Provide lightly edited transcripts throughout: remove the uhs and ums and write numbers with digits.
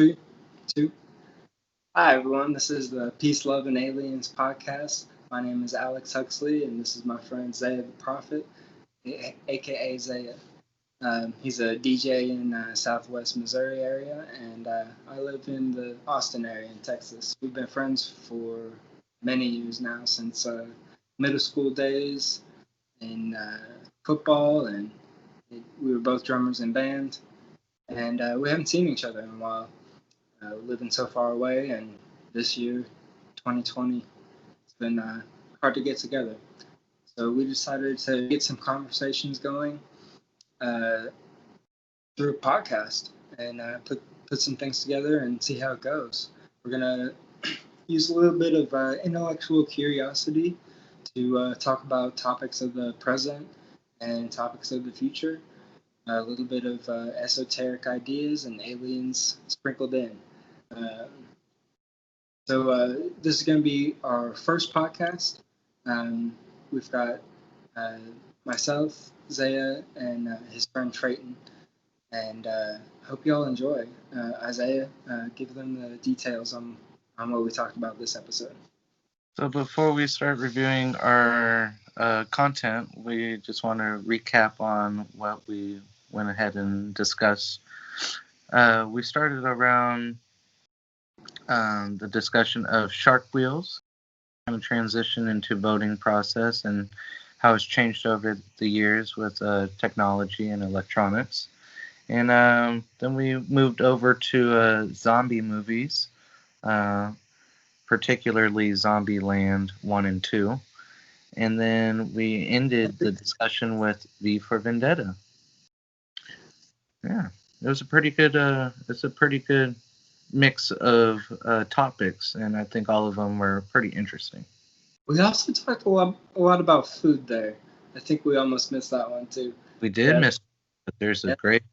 Three, two. Hi, everyone. This is the Peace, Love, and Aliens podcast. My name is Alex Huxley, and this is my friend Zaya the Prophet, aka Zaya. He's a DJ in Southwest Missouri area, and I live in the Austin area in Texas. We've been friends for many years now, since middle school days in football, and we were both drummers in band, and we haven't seen each other in a while. Living so far away, and this year, 2020, it's been hard to get together. So we decided to get some conversations going uh, through a podcast and put some things together and see how it goes. We're gonna use a little bit of intellectual curiosity to talk about topics of the present and topics of the future. A little bit of esoteric ideas and aliens sprinkled in. Uh, so this is going to be our first podcast. We've got uh, myself, Zaya, and his friend Trayton, and hope you all enjoy. Isaiah, give them the details on what we talked about this episode. So before we start reviewing our content, we just want to recap on what we went ahead and discussed. We started around the discussion of shark wheels, kind of transition into voting process and how it's changed over the years with technology and electronics. And then we moved over to zombie movies, particularly Zombieland 1 and 2. And then we ended the discussion with V for Vendetta. Yeah, it was a pretty good. It's a pretty good mix of topics, and I think all of them were pretty interesting. We also talked a lot about food there. I think we almost missed that one too. We did miss, but there's a great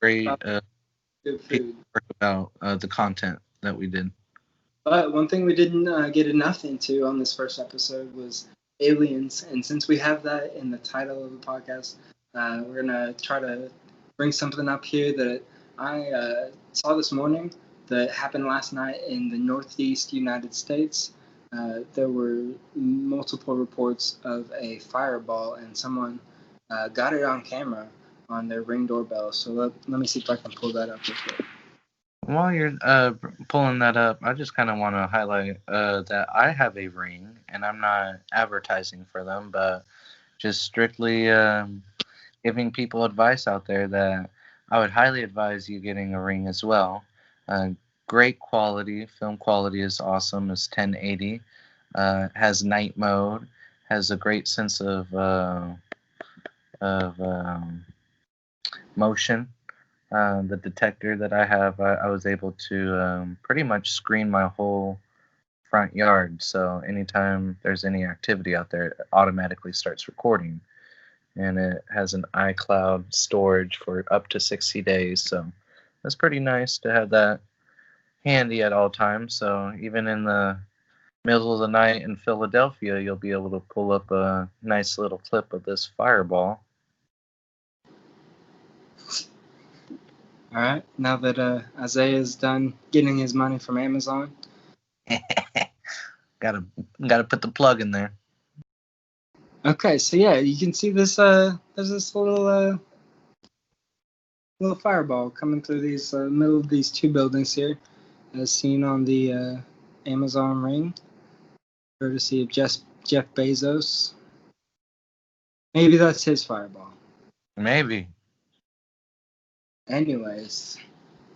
good food about the content that we did. But one thing we didn't get enough into on this first episode was aliens, and since we have that in the title of the podcast, we're gonna try to bring something up here that I saw this morning that happened last night in the Northeast United States. There were multiple reports of a fireball, and someone got it on camera on their Ring doorbell. So let me see if I can pull that up real quick. While you're pulling that up, I just kind of want to highlight that I have a Ring, and I'm not advertising for them, but just strictly giving people advice out there that I would highly advise you getting a Ring as well. Great quality, film quality is awesome. It's 1080, has night mode, has a great sense of motion. The detector that I have, I was able to pretty much screen my whole front yard. So anytime there's any activity out there, it automatically starts recording. And it has an iCloud storage for up to 60 days. So it's pretty nice to have that handy at all times. So even in the middle of the night in Philadelphia, you'll be able to pull up a nice little clip of this fireball. All right, now that Isaiah's done getting his money from Amazon. gotta put the plug in there. Okay, so yeah, you can see this. There's this little fireball coming through these middle of these two buildings here, as seen on the Amazon Ring, courtesy of Jeff Bezos. Maybe that's his fireball. Maybe. Anyways,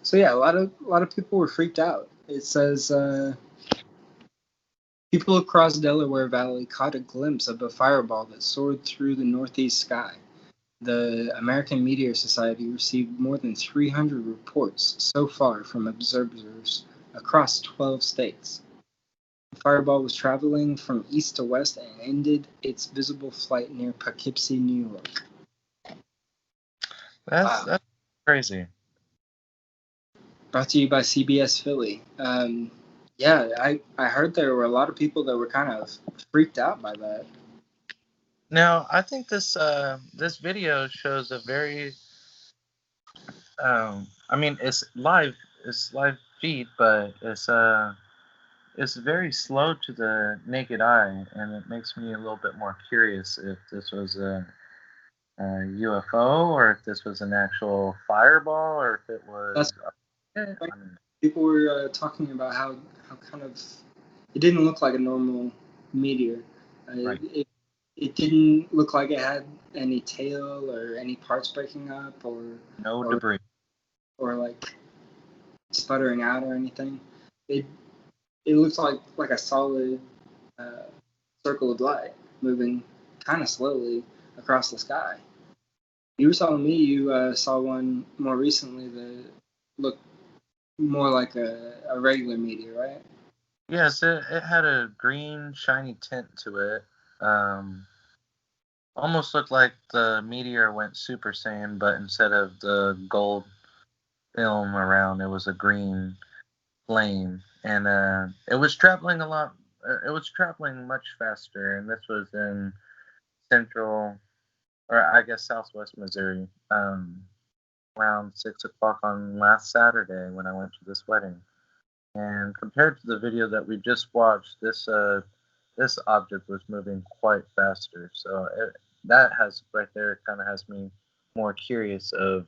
so yeah, a lot of people were freaked out. It says people across Delaware Valley caught a glimpse of a fireball that soared through the northeast sky. The American Meteor Society received more than 300 reports so far from observers across 12 states. The fireball was traveling from east to west and ended its visible flight near Poughkeepsie, New York. That's crazy. Brought to you by CBS Philly. Yeah, I heard there were a lot of people that were kind of freaked out by that. Now, I think this video shows a very I mean it's live speed, but it's very slow to the naked eye, and it makes me a little bit more curious if this was a UFO or if this was an actual fireball or if it was. That's like people were talking about how kind of it didn't look like a normal meteor. Right. It didn't look like it had any tail or any parts breaking up No debris. or like sputtering out or anything. It it looks like a solid uh, circle of light moving kind of slowly across the sky. You were telling me you saw one more recently that looked more like a regular meteor, right? Yes, it had a green, shiny tint to it. Almost looked like the meteor went Super Saiyan, but instead of the gold film around, it was a green flame, and it was traveling a lot. It was traveling much faster, and this was in central, or I guess southwest Missouri, around 6 o'clock on last Saturday when I went to this wedding. And compared to the video that we just watched, this object was moving quite faster. So that has right there kind of has me more curious of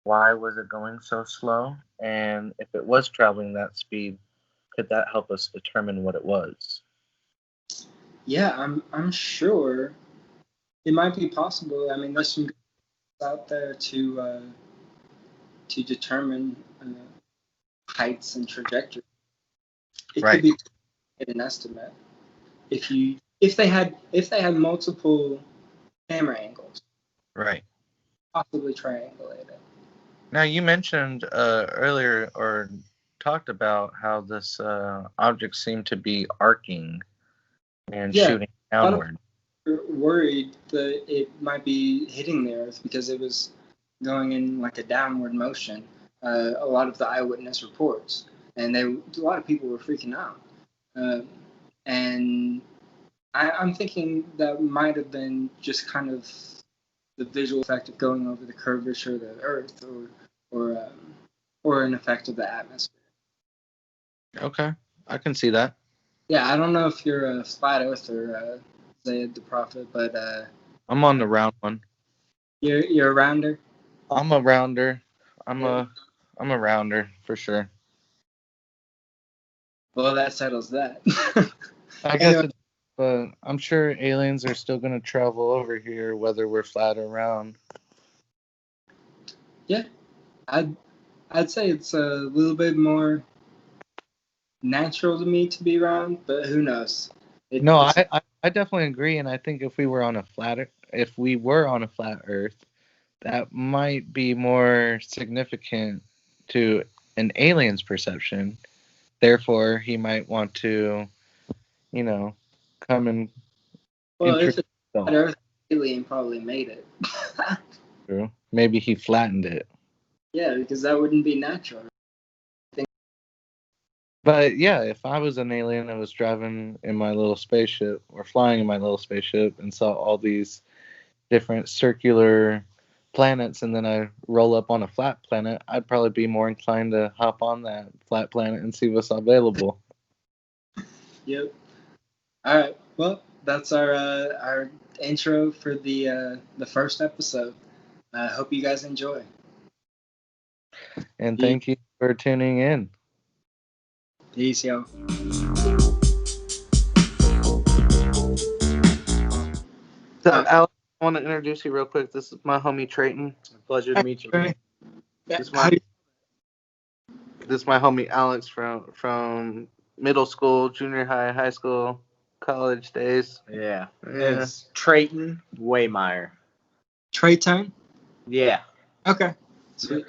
why was it going so slow, and if it was traveling that speed, could that help us determine what it was? Yeah, I'm sure it might be possible. I mean, there's some good out there to determine heights and trajectory. It could Right. be an estimate if they had multiple camera angles, Right. possibly triangulate it. Now you mentioned earlier or talked about how this object seemed to be arcing and Yeah, shooting a lot of downward. people were worried that it might be hitting the Earth because it was going in like a downward motion. A lot of the eyewitness reports, and a lot of people were freaking out. Um, and I'm thinking that might have been just kind of the visual effect of going over the curvature of the Earth, or um, or an effect of the atmosphere. Okay, I can see that. Yeah, I don't know if you're a flat earther, Zayed the Prophet, but I'm on the round one. you're a rounder. I'm a rounder. I'm Yeah. a rounder for sure. Well, that settles that. I guess Anyway, it, but I'm sure aliens are still gonna travel over here whether we're flat or round. yeah, I'd say it's a little bit more natural to me to be round, but who knows? No, It's I definitely agree, and I think if we were on a if we were on a flat Earth, that might be more significant to an alien's perception. Therefore, he might want to, you know, come and well, if introduce it's flat himself. Earth, alien probably made it. True. Maybe he flattened it. Yeah, because that wouldn't be natural. But yeah, if I was an alien and was driving in my little spaceship or flying in my little spaceship and saw all these different circular planets and then I roll up on a flat planet, I'd probably be more inclined to hop on that flat planet and see what's available. Yep. All right. Well, that's our intro for the first episode. I hope you guys enjoy. And thank you for tuning in. Peace, yo. So, Alex, I want to introduce you real quick. This is my homie Trayton. Pleasure to meet you. Hey, This is my homie Alex from middle school, junior high, high school, college days. Yeah. It's Trayton Waymeyer. Trayton? Yeah. Okay. Sweet.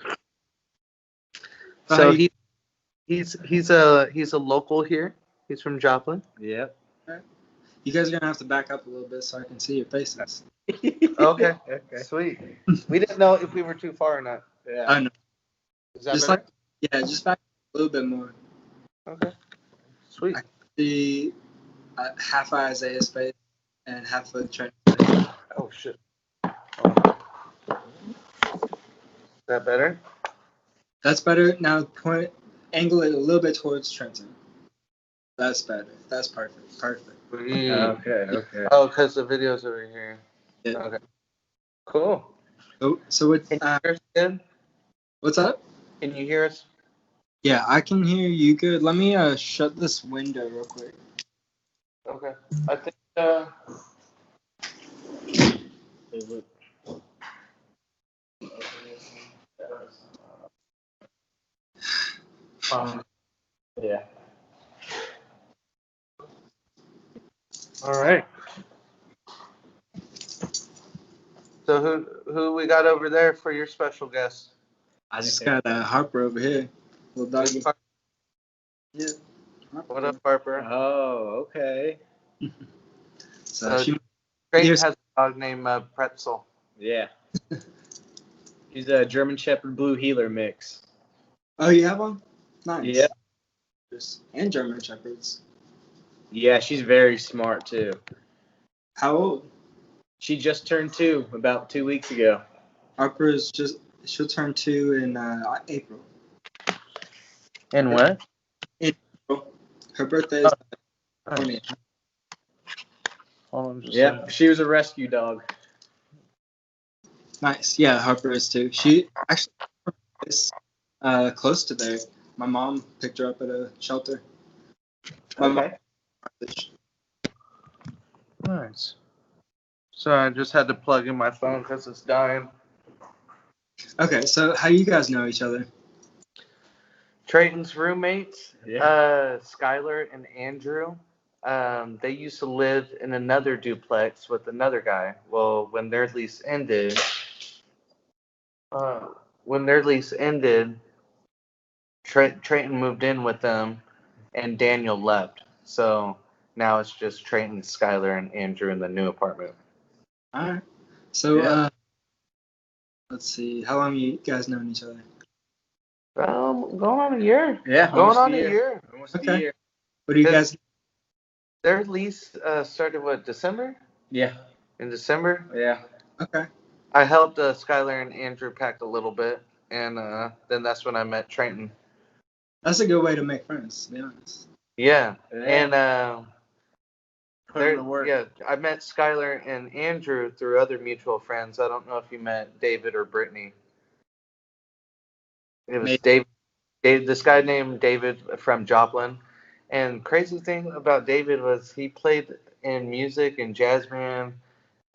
So he's a local here. He's from Joplin. Yep. You guys are gonna have to back up a little bit so I can see your faces. Okay. Sweet. We didn't know if we were too far or not. Yeah. I know. Is that Just better? just back up a little bit more. Okay. Sweet. I can see half of Isaiah's face and half of Trent's face. Oh shit. Is that better? That's better. Now point angle it a little bit towards Trenton. That's better. That's perfect. Perfect. Okay. Oh, because the video's over here. Yeah. Okay. Cool. So it's, Can you hear us good? what's up? Can you hear us? Yeah, I can hear you good. Let me shut this window real quick. Okay. I think. Yeah. All right. So who we got over there for your special guest? I just got Harper over here. Little doggy. Yeah. What up, Harper? Oh, okay. So she Creighton here's. has a dog named Pretzel. Yeah. He's a German Shepherd Blue Heeler mix. Oh, you have one? Nice. Yeah. And German Shepherds. Yeah, she's very smart too. How old? She just turned 2 about 2 weeks ago. Harper is she'll turn 2 in April. In what? Her birthday is Nice. Hold on just a Yep, second. she was a rescue dog. nice. Yeah, Harper is too. She actually is close to there. My mom picked her up at a shelter. My mom- Nice. So I just had to plug in my phone because it's dying. Okay, so how you guys know each other? Trayton's roommates, Yeah. Skylar and Andrew, they used to live in another duplex with another guy. Well, when their lease ended, Trayton moved in with them, and Daniel left. So now it's just Trayton, Skylar, and Andrew in the new apartment. All right. So Yeah. let's see. How long you guys known each other? Going on a year. Yeah, Going on a year. Almost Okay. a year. What do you guys? Their lease started December? Yeah. In December. Yeah. Okay. I helped Skylar and Andrew pack a little bit, and then that's when I met Trenton. That's a good way to make friends, to be honest. Yeah, Yeah. and Put in the work. yeah, I met Skylar and Andrew through other mutual friends. I don't know if you met David or Brittany. It was Maybe. Dave, this guy named David from Joplin. And crazy thing about David was he played in music and jazz band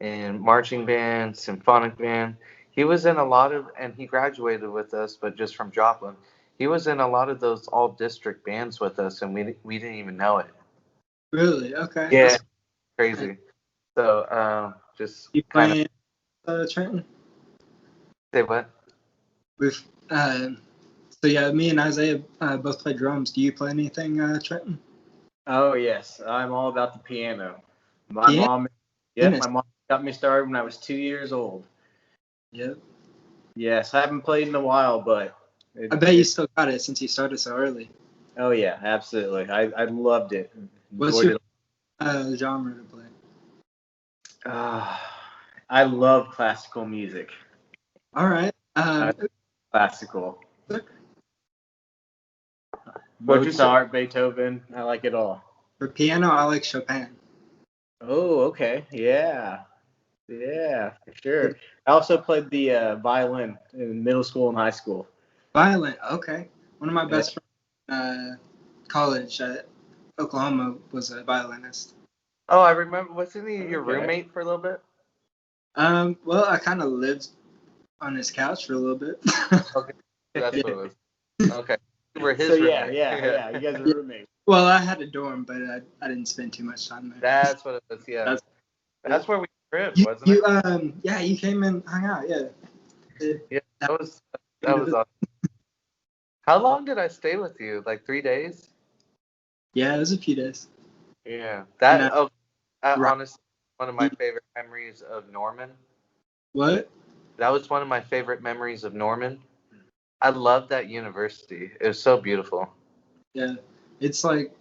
and marching band, symphonic band. He was in a lot of, and he graduated with us, but just from Joplin. He was in a lot of those all district bands with us, and we didn't even know it. Really? Okay. Yeah, That's crazy. So just you kind playing Trenton? say what? We've so yeah, me and Isaiah both play drums. Do you play anything, Trenton? Oh yes, I'm all about the piano. My Piano? mom, Goodness. my mom got me started when I was 2 years old. Yep. Yes, I haven't played in a while, but I bet you still got it since you started so early. Oh yeah, absolutely. I loved it. What's Enjoyed your genre to play? I love classical music. All right. Classical. What'd you say? Mozart, Beethoven, I like it all. For piano, I like Chopin. Oh, okay. Yeah. Yeah, for sure. I also played the violin in middle school and high school. Violin. Okay. One of my best friends college at Oklahoma was a violinist. Oh, I remember. Wasn't he your Okay. roommate for a little bit? Well, I kind of lived on his couch for a little bit. Okay, that's what it was. Okay, you were his So roommate. yeah. You guys are roommates. Well, I had a dorm, but I didn't spend too much time there. That's what it was. Yeah, that's where we lived, wasn't you it? yeah, you came and hung out. Yeah. Yeah, that was awesome. How long did I stay with you? Like 3 days? Yeah, it was a few days. Yeah, And, honestly, one of my favorite memories of Norman. What? That was one of my favorite memories of Norman. I love that university. It was so beautiful. Yeah, it's like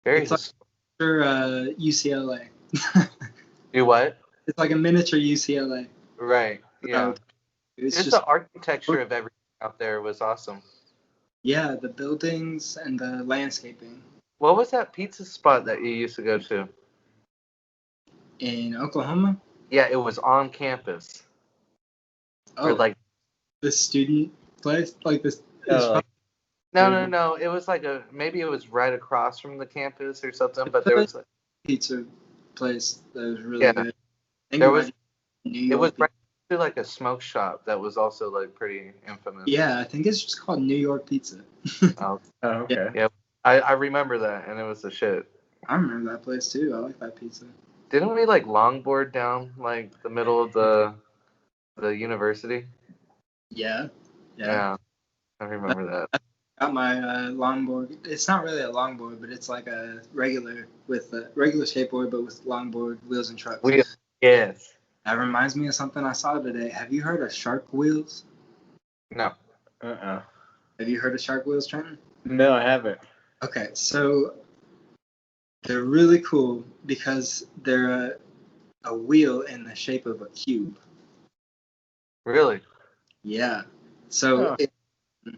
Very It's like- UCLA. Do what? It's like a miniature UCLA. Right. Yeah. It's Just just the architecture of everything out there was awesome. Yeah, the buildings and the landscaping What was that pizza spot that you used to go to? in Oklahoma. Yeah, it was on campus. Or Oh, like the student place, like this is Oh, like no. It was like maybe it was right across from the campus or something. But there a was like pizza place that was really yeah, good. I think it there might was be New it was York. right to like a smoke shop that was also like pretty infamous. Yeah, I think it's just called New York Pizza. Oh, oh, okay. yeah, I remember that, and it was the shit. I remember that place too. I like that pizza. Didn't we like longboard down like the middle of the university? Yeah, yeah. Yeah, I remember that. Got my longboard. It's not really a longboard, but it's like a regular with a regular skateboard, but with longboard wheels and trucks. We yes. That reminds me of something I saw today. Have you heard of shark wheels? No. Uh-uh. Have you heard of shark wheels, Trenton? No, I haven't. Okay, so they're really cool because they're a wheel in the shape of a cube. Really? Yeah. So Oh.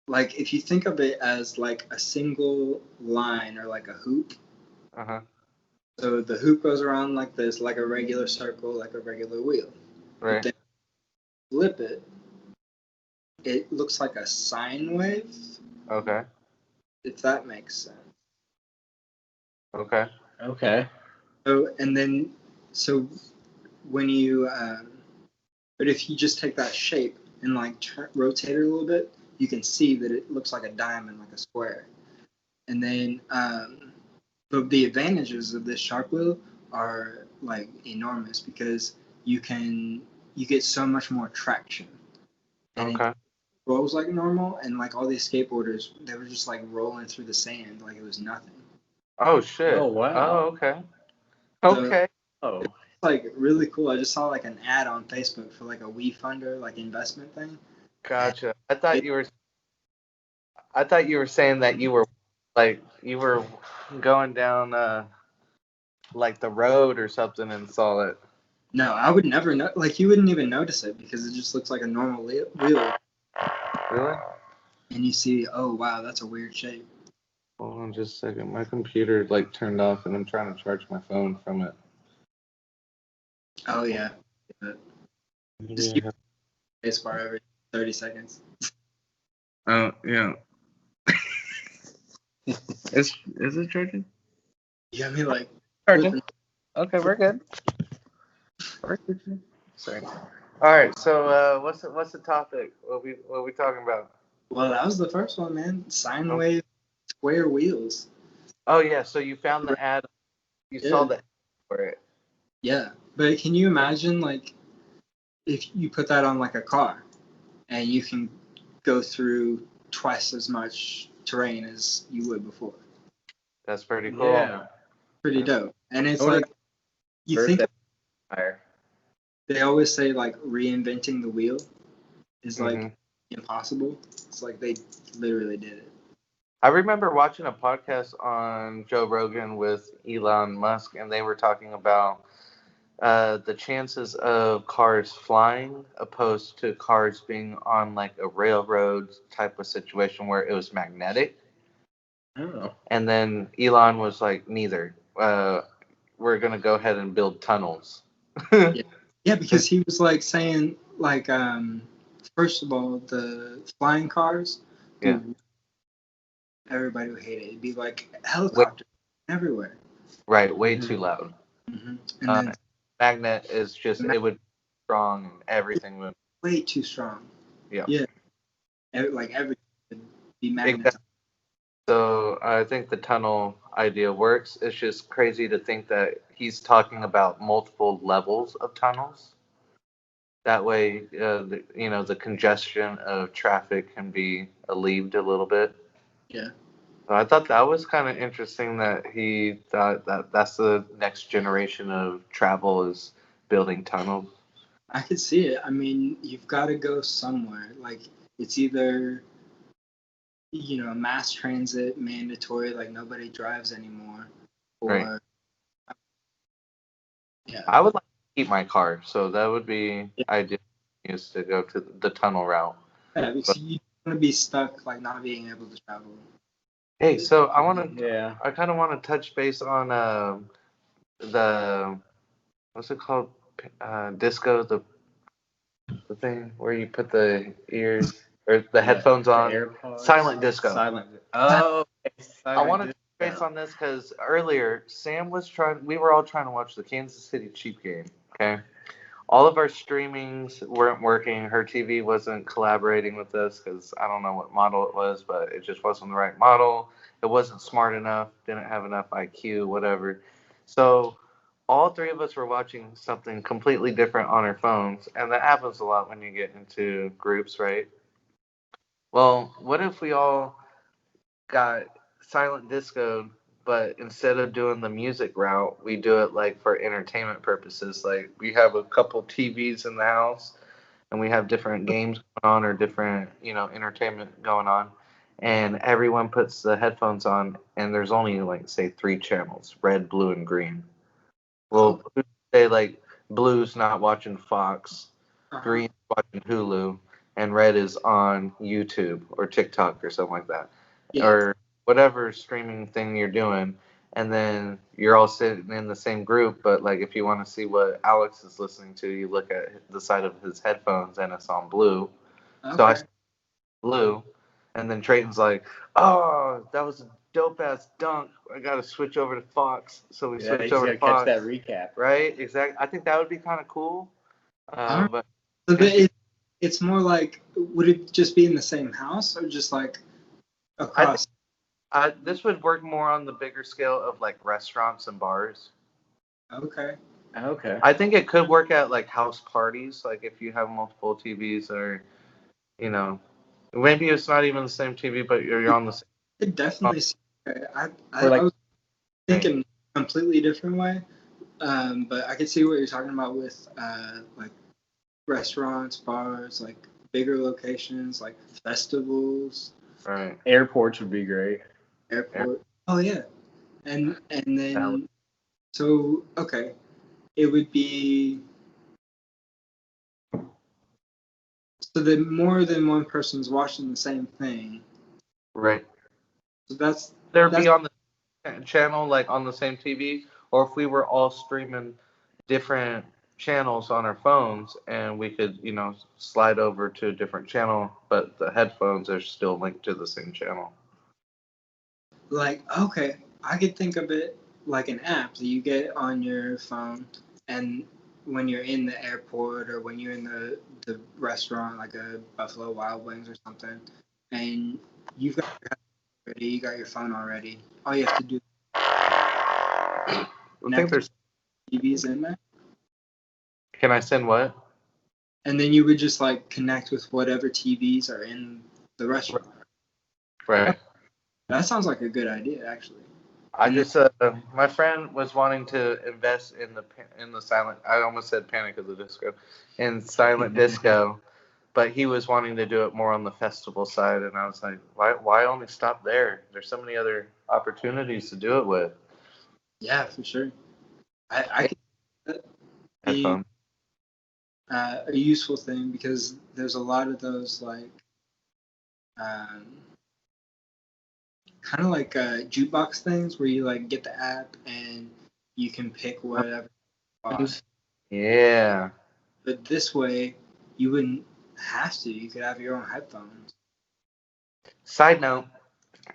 like if you think of it as like a single line or like a hoop, Uh-huh. so the hoop goes around like this, like a regular circle, like a regular wheel. But Right. then flip it, it looks like a sine wave, Okay. if that makes sense. Okay. Okay. So and then so when you but if you just take that shape and like rotate it a little bit, you can see that it looks like a diamond, like a square. And then but the advantages of this shark wheel are like enormous because you get so much more traction and it Okay. rolls like normal, and like all these skateboarders, they were just like rolling through the sand like it was nothing. Oh shit. Oh, wow. Oh, okay. So Okay. Oh. it's like really cool. I just saw like an ad on Facebook for like a WeFunder like investment thing. Gotcha. I thought you were saying that you were going down like the road or something and saw it. No, I would never know. Like you wouldn't even notice it because it just looks like a normal wheel, Really? and you see, oh wow, that's a weird shape. Hold on just a second. My computer like turned off and I'm trying to charge my phone from it. Oh yeah, but Maybe just I use have- spacebar every 30 seconds. Oh yeah. Is it charging? You got me like Charging. flipping. Okay, we're good. We're good. Sorry. All right. So what's the topic? What we talking about? Well, that was the first one, man. Sine Oh, wave square wheels. oh yeah. So you found the ad. You saw Yeah, the ad for it. yeah. But can you imagine like if you put that on like a car and you can go through twice as much terrain as you would before? That's pretty cool. Yeah. Pretty dope. And it's I wonder like you Bird think that fire. they always say like reinventing the wheel is hmm like impossible. It's like they literally did it. I remember watching a podcast on Joe Rogan with Elon Musk, and they were talking about the chances of cars flying opposed to cars being on like a railroad type of situation where it was magnetic. Oh. And then Elon was like, neither. We're going to go ahead and build tunnels. Yeah. Yeah, because he was like saying like first of all the flying cars, Yeah. dude, everybody would hate it. It'd be like Way, helicopters everywhere. right. Way too loud. And then Magnet is just, it would be strong and everything would. way too strong. Yeah. Yeah. Like everything would be Exactly. magnetized. So I think the tunnel idea works. It's just crazy to think that he's talking about multiple levels of tunnels. That way, the congestion of traffic can be alleviated a little bit. Yeah. So I thought that was kind of interesting that he thought that that's the next generation of travel is building tunnels. I could see it. I mean, you've got to go somewhere. Like it's either mass transit mandatory, like nobody drives anymore, Right. or yeah, I would like to keep my car, so that would be yeah. ideal is to go to the tunnel route. Yeah, because But you want to be stuck, like not being able to travel. Hey, so Yeah. I kind of want to touch base on the what's it called? Disco, the thing where you put the ears or the headphones The on. AirPods. Silent disco. Silent. Oh, I want to touch base on this because earlier Sam was trying. We were all trying to watch the Kansas City Chief game. Okay, all of our streamings weren't working. Her TV wasn't collaborating with us because I don't know what model it was, but it just wasn't the right model. It wasn't smart enough. Didn't have enough IQ. Whatever. So all three of us were watching something completely different on our phones, and that happens a lot when you get into groups, right? Well, what if we all got silent disco, but instead of doing the music route, we do it like for entertainment purposes. Like we have a couple TVs in the house, and we have different games going on or different, entertainment going on, and everyone puts the headphones on, and there's only like say three channels: red, blue, and green. Oh, Well, say like blue's not watching Fox, uh-huh. green's watching Hulu, and red is on YouTube or TikTok or something like that, Yeah. or whatever streaming thing you're doing. And then you're all sitting in the same group, but like if you want to see what Alex is listening to, you look at the side of his headphones and it's on blue. So I Okay. blue, and then Trayton's like, "Oh, that was a dope ass dunk. I gotta switch over to Fox." So we Yeah, switch he's over gonna to catch Fox, that recap. right? Exactly. I think that would be kind of cool. All right. But So it'd be, it's more like, would it just be in the same house or just like I think across? this would work more on the bigger scale of like restaurants and bars. Okay. Okay. I think it could work at like house parties, like if you have multiple TVs, or you know, maybe it's not even the same TV, but you're on the same. It definitely. Okay. Or I like, was thinking a completely different way, but I could see what you're talking about with like restaurants, bars, like bigger locations, like festivals, Right. airports would be great. airport. Oh yeah, and That would- then so okay, it would be so that more than one person's watching the same thing. Right. So that's There'd that's be on the channel, like on the same TV, or if we were all streaming different channels on our phones and we could, slide over to a different channel, but the headphones are still linked to the same channel. like okay. I could think of it like an app that you get on your phone, and when you're in the airport or when you're in the restaurant, like a Buffalo Wild Wings or something, and you've got your headphones ready, you got your phone already. All you have to do is I think connect there's. TVs in there, Can I send what? and then you would just like connect with whatever TVs are in the restaurant. Right. That sounds like a good idea, actually. I And then, just my friend was wanting to invest in the silent. I almost said Panic of the Disco, in silent disco, but he was wanting to do it more on the festival side, and I was like, why only stop there? There's so many other opportunities to do it with. yeah, for sure. I could see that being Headphones. a useful thing because there's a lot of those like um, kind of like jukebox things where you like get the app and you can pick whatever you want. Yeah. But this way, you wouldn't have to. You could have your own headphones. Side note,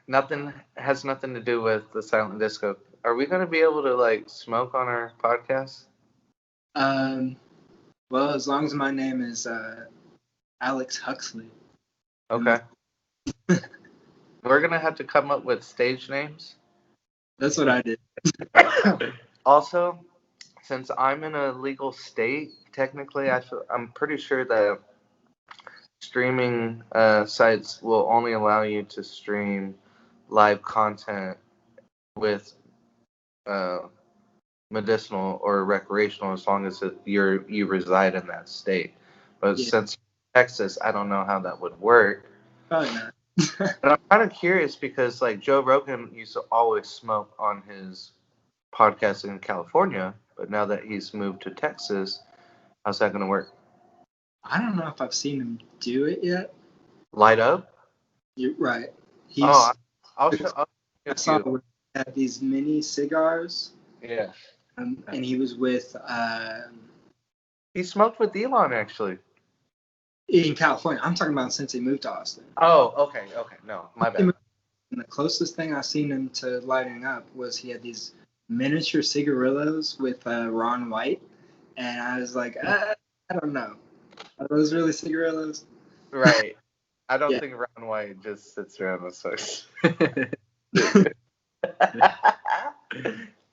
nothing has nothing to do with the silent disco. Are we gonna be able to like smoke on our podcast? Um, well, as long as my name is Alex Huxley. Okay. We're gonna have to come up with stage names. That's what I did. Also, since I'm in a legal state, technically, I'm pretty sure that streaming sites will only allow you to stream live content with uh, medicinal or recreational as long as you reside in that state. But Yeah, since Texas, I don't know how that would work. probably not. But I'm kind of curious because like Joe Rogan used to always smoke on his podcast in California, but now that he's moved to Texas, how's that going to work? I don't know if I've seen him do it yet. Light up? You're right. Oh, He's. I'll I get saw you. where he had these mini cigars, Yeah. and he was with He smoked with Elon, actually. in California. I'm talking about since he moved to Austin. Oh, okay. No, my bad. And the closest thing I seen him to lighting up was he had these miniature cigarillos with Ron White, and I was like, I don't know, are those really cigarillos? Right. I don't Yeah. think Ron White just sits around with folks.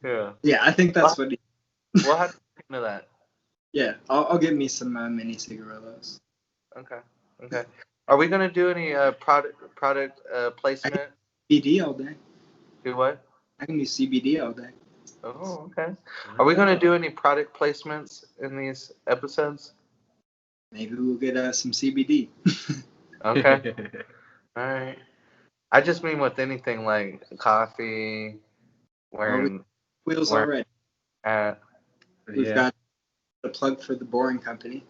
Yeah. Yeah, I think that's what. We'll have to look into that. Yeah, I'll get me some mini cigarillos. Okay. Are we gonna do any product placement? CBD all day. Do what? I can do CBD all day. Oh, okay. Are we gonna do any product placements in these episodes? Maybe we'll get some CBD. Okay. All right. I just mean with anything like coffee, wearing Wheels wearing already. hat. We've got the plug for the Boring Company.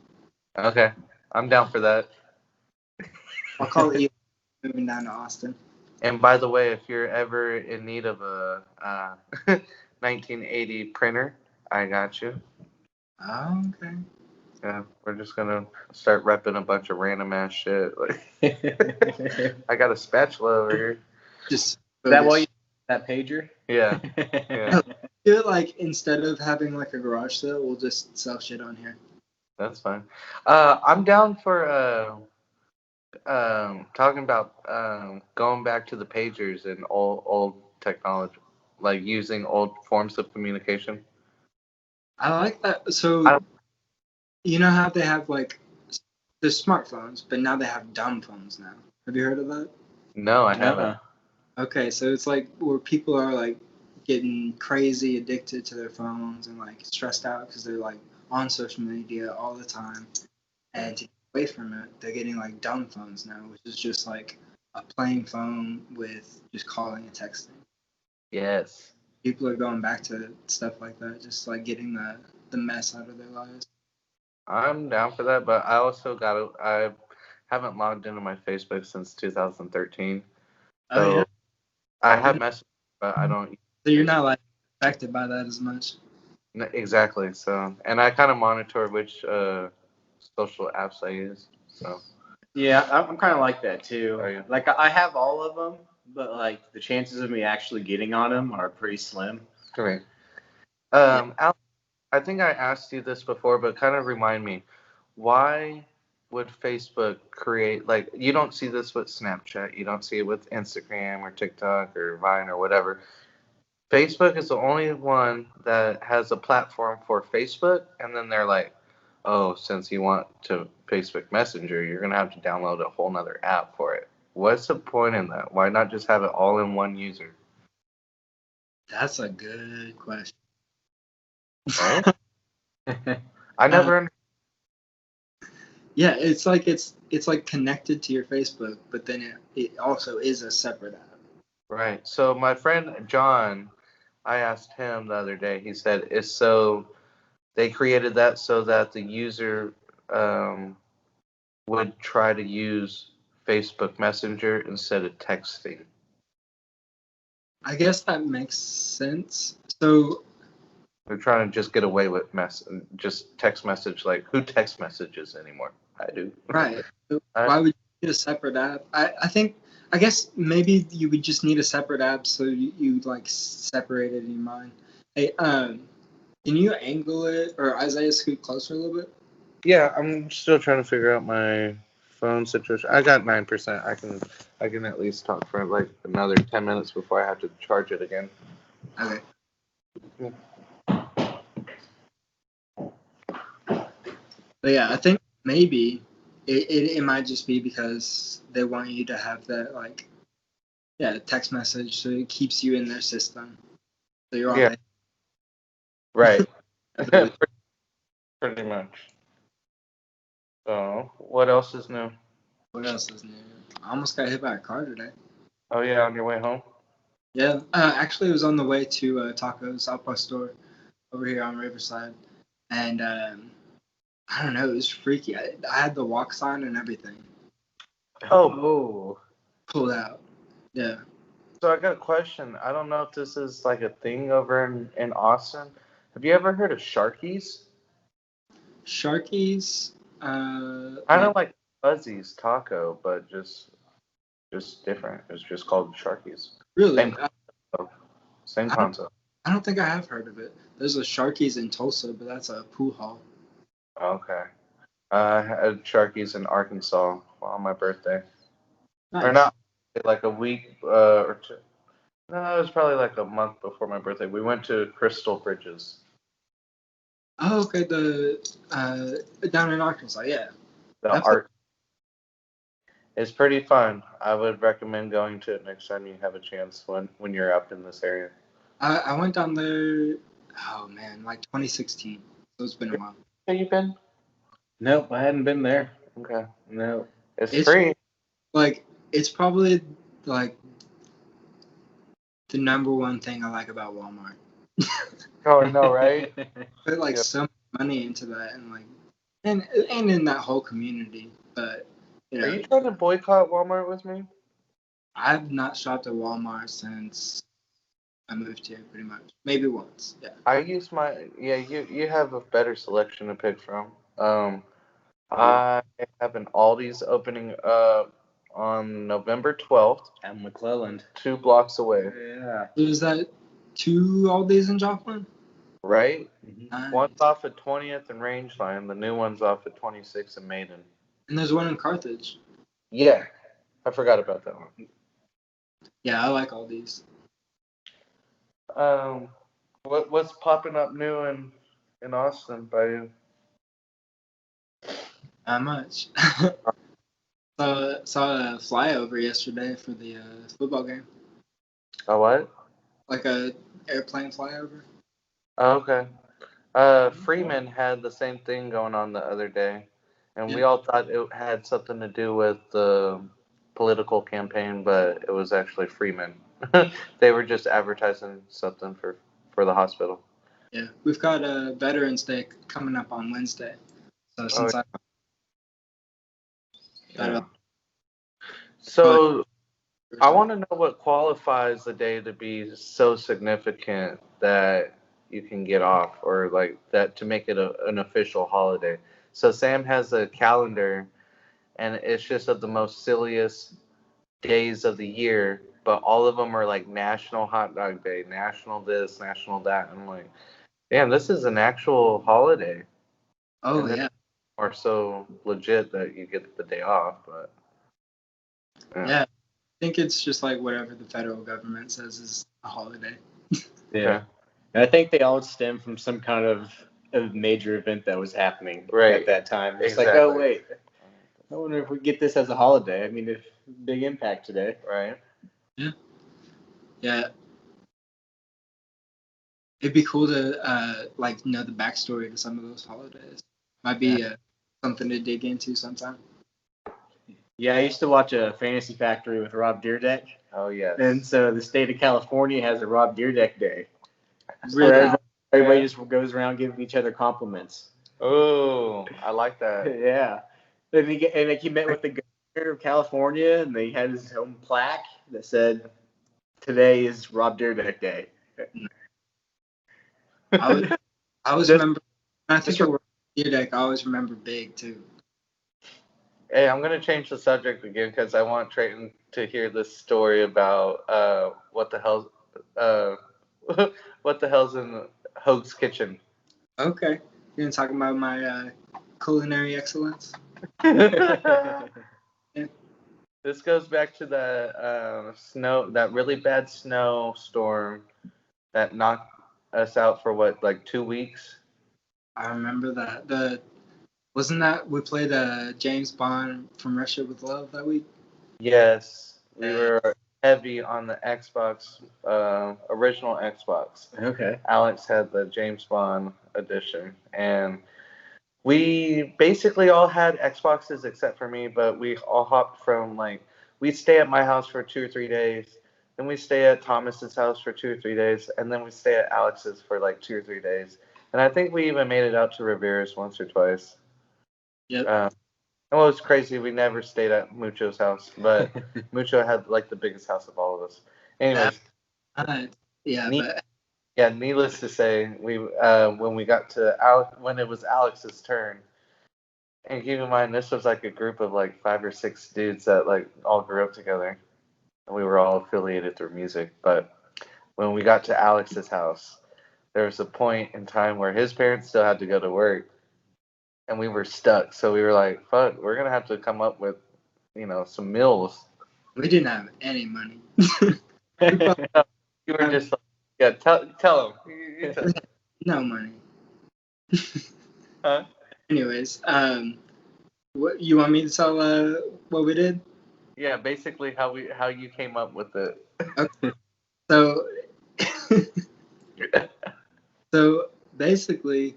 Okay. I'm down for that. I'll call it moving down to Austin. And by the way, if you're ever in need of a 1980 printer, I got you. Oh, okay. Yeah, we're just gonna start repping a bunch of random ass shit. Like, I got a spatula over here. Just Is that why you that pager? Yeah. Do it like instead of having like a garage sale, we'll just sell shit on here. That's fine. I'm down for talking about going back to the pagers and old technology, like using old forms of communication. I like that. So you know how they have like the smartphones, but now they have dumb phones now. Have you heard of that? No, I haven't. Okay, so it's like where people are like getting crazy addicted to their phones and like stressed out because they're like on social media all the time. And to get away from it, they're getting like dumb phones now, which is just like a plain phone with just calling and texting. Yes. People are going back to stuff like that, just like getting the mess out of their lives. I'm down for that, but I haven't logged into my Facebook since 2013. Oh So yeah. I have messages, but I don't. So you're not like affected by that as much. Exactly. So, and I kind of monitor which social apps I use. So. Yeah, I'm kind of like that too. Are you? Like I have all of them, but like the chances of me actually getting on them are pretty slim. Correct. Alex, I think I asked you this before, but kind of remind me, why would Facebook create, like, you don't see this with Snapchat, you don't see it with Instagram or TikTok or Vine or whatever. Facebook is the only one that has a platform for Facebook, and then they're like, oh, since you want to Facebook Messenger, you're going to have to download a whole nother app for it. What's the point in that? Why not just have it all in one user? That's a good question. Right? I never Yeah, it's like connected to your Facebook, but then it also is a separate app. Right. So my friend John, I asked him the other day. He said it's so they created that so that the user would try to use Facebook Messenger instead of texting. I guess that makes sense. So They're trying to just get away with just text message. Like, who text messages anymore? I do. right. Why would you need a separate app? I guess maybe you would just need a separate app so you like separate it in your mind. Hey, can you angle it or Isaiah scoot closer a little bit? Yeah, I'm still trying to figure out my phone situation. I got 9%. I can at least talk for like another 10 minutes before I have to charge it again. Okay. Yeah. But yeah, I think maybe it might just be because they want you to have that like text message so it keeps you in their system. So you're on Yeah. it. Right. Pretty much. So, what else is new? What else is new? I almost got hit by a car today. Oh yeah, on your way home. Yeah, actually, it was on the way to Taco's Outpost store over here on Riverside, and I don't know, it was freaky. I had the walk sign and everything. Oh, pulled out. Yeah. So I got a question. I don't know if this is like a thing over in Austin. Have you ever heard of Sharkies? Sharkies. Kind of like Fuzzy's taco, but just different. It's just called Sharkies. Really? Same concept. Same I don't. concept. I don't think I have heard of it. There's a Sharkies in Tulsa, but that's a pool hall. Okay. I had Sharkies in Arkansas on my birthday. Or Nice. not, like a week or two. No, it was probably like a month before my birthday. We went to Crystal Bridges. Oh, okay. The down in Arkansas. Yeah. The That's art. It's pretty fun. I would recommend going to it next time you have a chance when you're up in this area. I went down there. Oh man, like 2016. So it's been a while. Have you been? Nope, I hadn't been there. Okay. No. It's It's free. like it's probably like the number one thing I like about Walmart. Oh, I know, right? Put like Yeah. so much money into that and in that whole community. But you Are know, you trying to boycott Walmart with me? I've not shopped at Walmart since I moved here, pretty much. Maybe once. Yeah. I use my You have a better selection to pick from. I have an Aldi's opening up on November 12th, At McClelland. 2 blocks away. Yeah. Is that two Aldi's in Joplin? Right? Nice. One's off at 20th and Rangeline. The new one's off at 26th and Maiden. And there's one in Carthage. Yeah, I forgot about that one. Yeah, I like Aldi's. What's popping up new in Austin by you? Not much. Saw a flyover yesterday for the football game. Oh, what? Like a airplane flyover. Oh, okay. Freeman had the same thing going on the other day, and we Yeah. all thought it had something to do with the political campaign, but it was actually Freeman. They were just advertising something for the hospital. Yeah. We've got a Veterans Day coming up on Wednesday. So since Yeah. I So I want to know what qualifies a day to be so significant that you can get off, or like that to make it an official holiday. So Sam has a calendar, and it's just of the most silliest days of the year, but all of them are like National Hot Dog Day, National this, National that. I'm like, damn, this is an actual holiday, Oh and then yeah. are so legit that you get the day off. But Yeah. I think it's just like whatever the federal government says is a holiday. Yeah. And I think they all stem from some kind of major event that was happening Right. at that time. It's Exactly. like, oh wait, I wonder if we get this as a holiday. I mean, if big impact today. Right. Yeah. It'd be cool to like know the backstory to some of those holidays. Might be something to dig into sometime. Yeah, I used to watch a Fantasy Factory with Rob Dyrdek. Oh yes. And so the state of California has a Rob Dyrdek Day. Really? Where everybody just goes around giving each other compliments. Oh, I like that. Yeah. And he met with the governor of California, and they had his own plaque that said, "Today is Rob Dyrdek Day." I always remember. When I think of Year Deck, I always remember Big too. Hey, I'm gonna change the subject again because I want Trayton to hear this story about what the hell's uh, what the hell's in Hoag's kitchen. Okay, you're gonna talk about my culinary excellence. This goes back to that really bad snowstorm that knocked us out for what, like 2 weeks? I remember that. Wasn't that we played James Bond from Russia with Love that week? Yes, we were heavy on the Xbox, original Xbox. Okay. Alex had the James Bond edition, and we basically all had Xboxes except for me, but we all hopped from we'd stay at my house for 2 or 3 days, then we stay at Thomas's house for 2 or 3 days, and then we stay at Alex's for like 2 or 3 days. And I think we even made it out to Rivera's once or twice. Yep. Well, it's crazy. We never stayed at Mucho's house, but Mucho had like the biggest house of all of us. Anyways, Yeah, ne- but yeah. Needless to say, we when we got to when it was Alex's turn, and keep in mind this was like a group of like 5 or 6 dudes that like all grew up together, and we were all affiliated through music. But when we got to Alex's house, there was a point in time where his parents still had to go to work, and we were stuck. So we were like, "Fuck, we're gonna have to come up with, some meals." we didn't have any money. You were just like, yeah, tell him. You tell him. No money. Huh? Anyways, what you want me to tell what we did? Yeah, basically how you came up with it. Okay. So so basically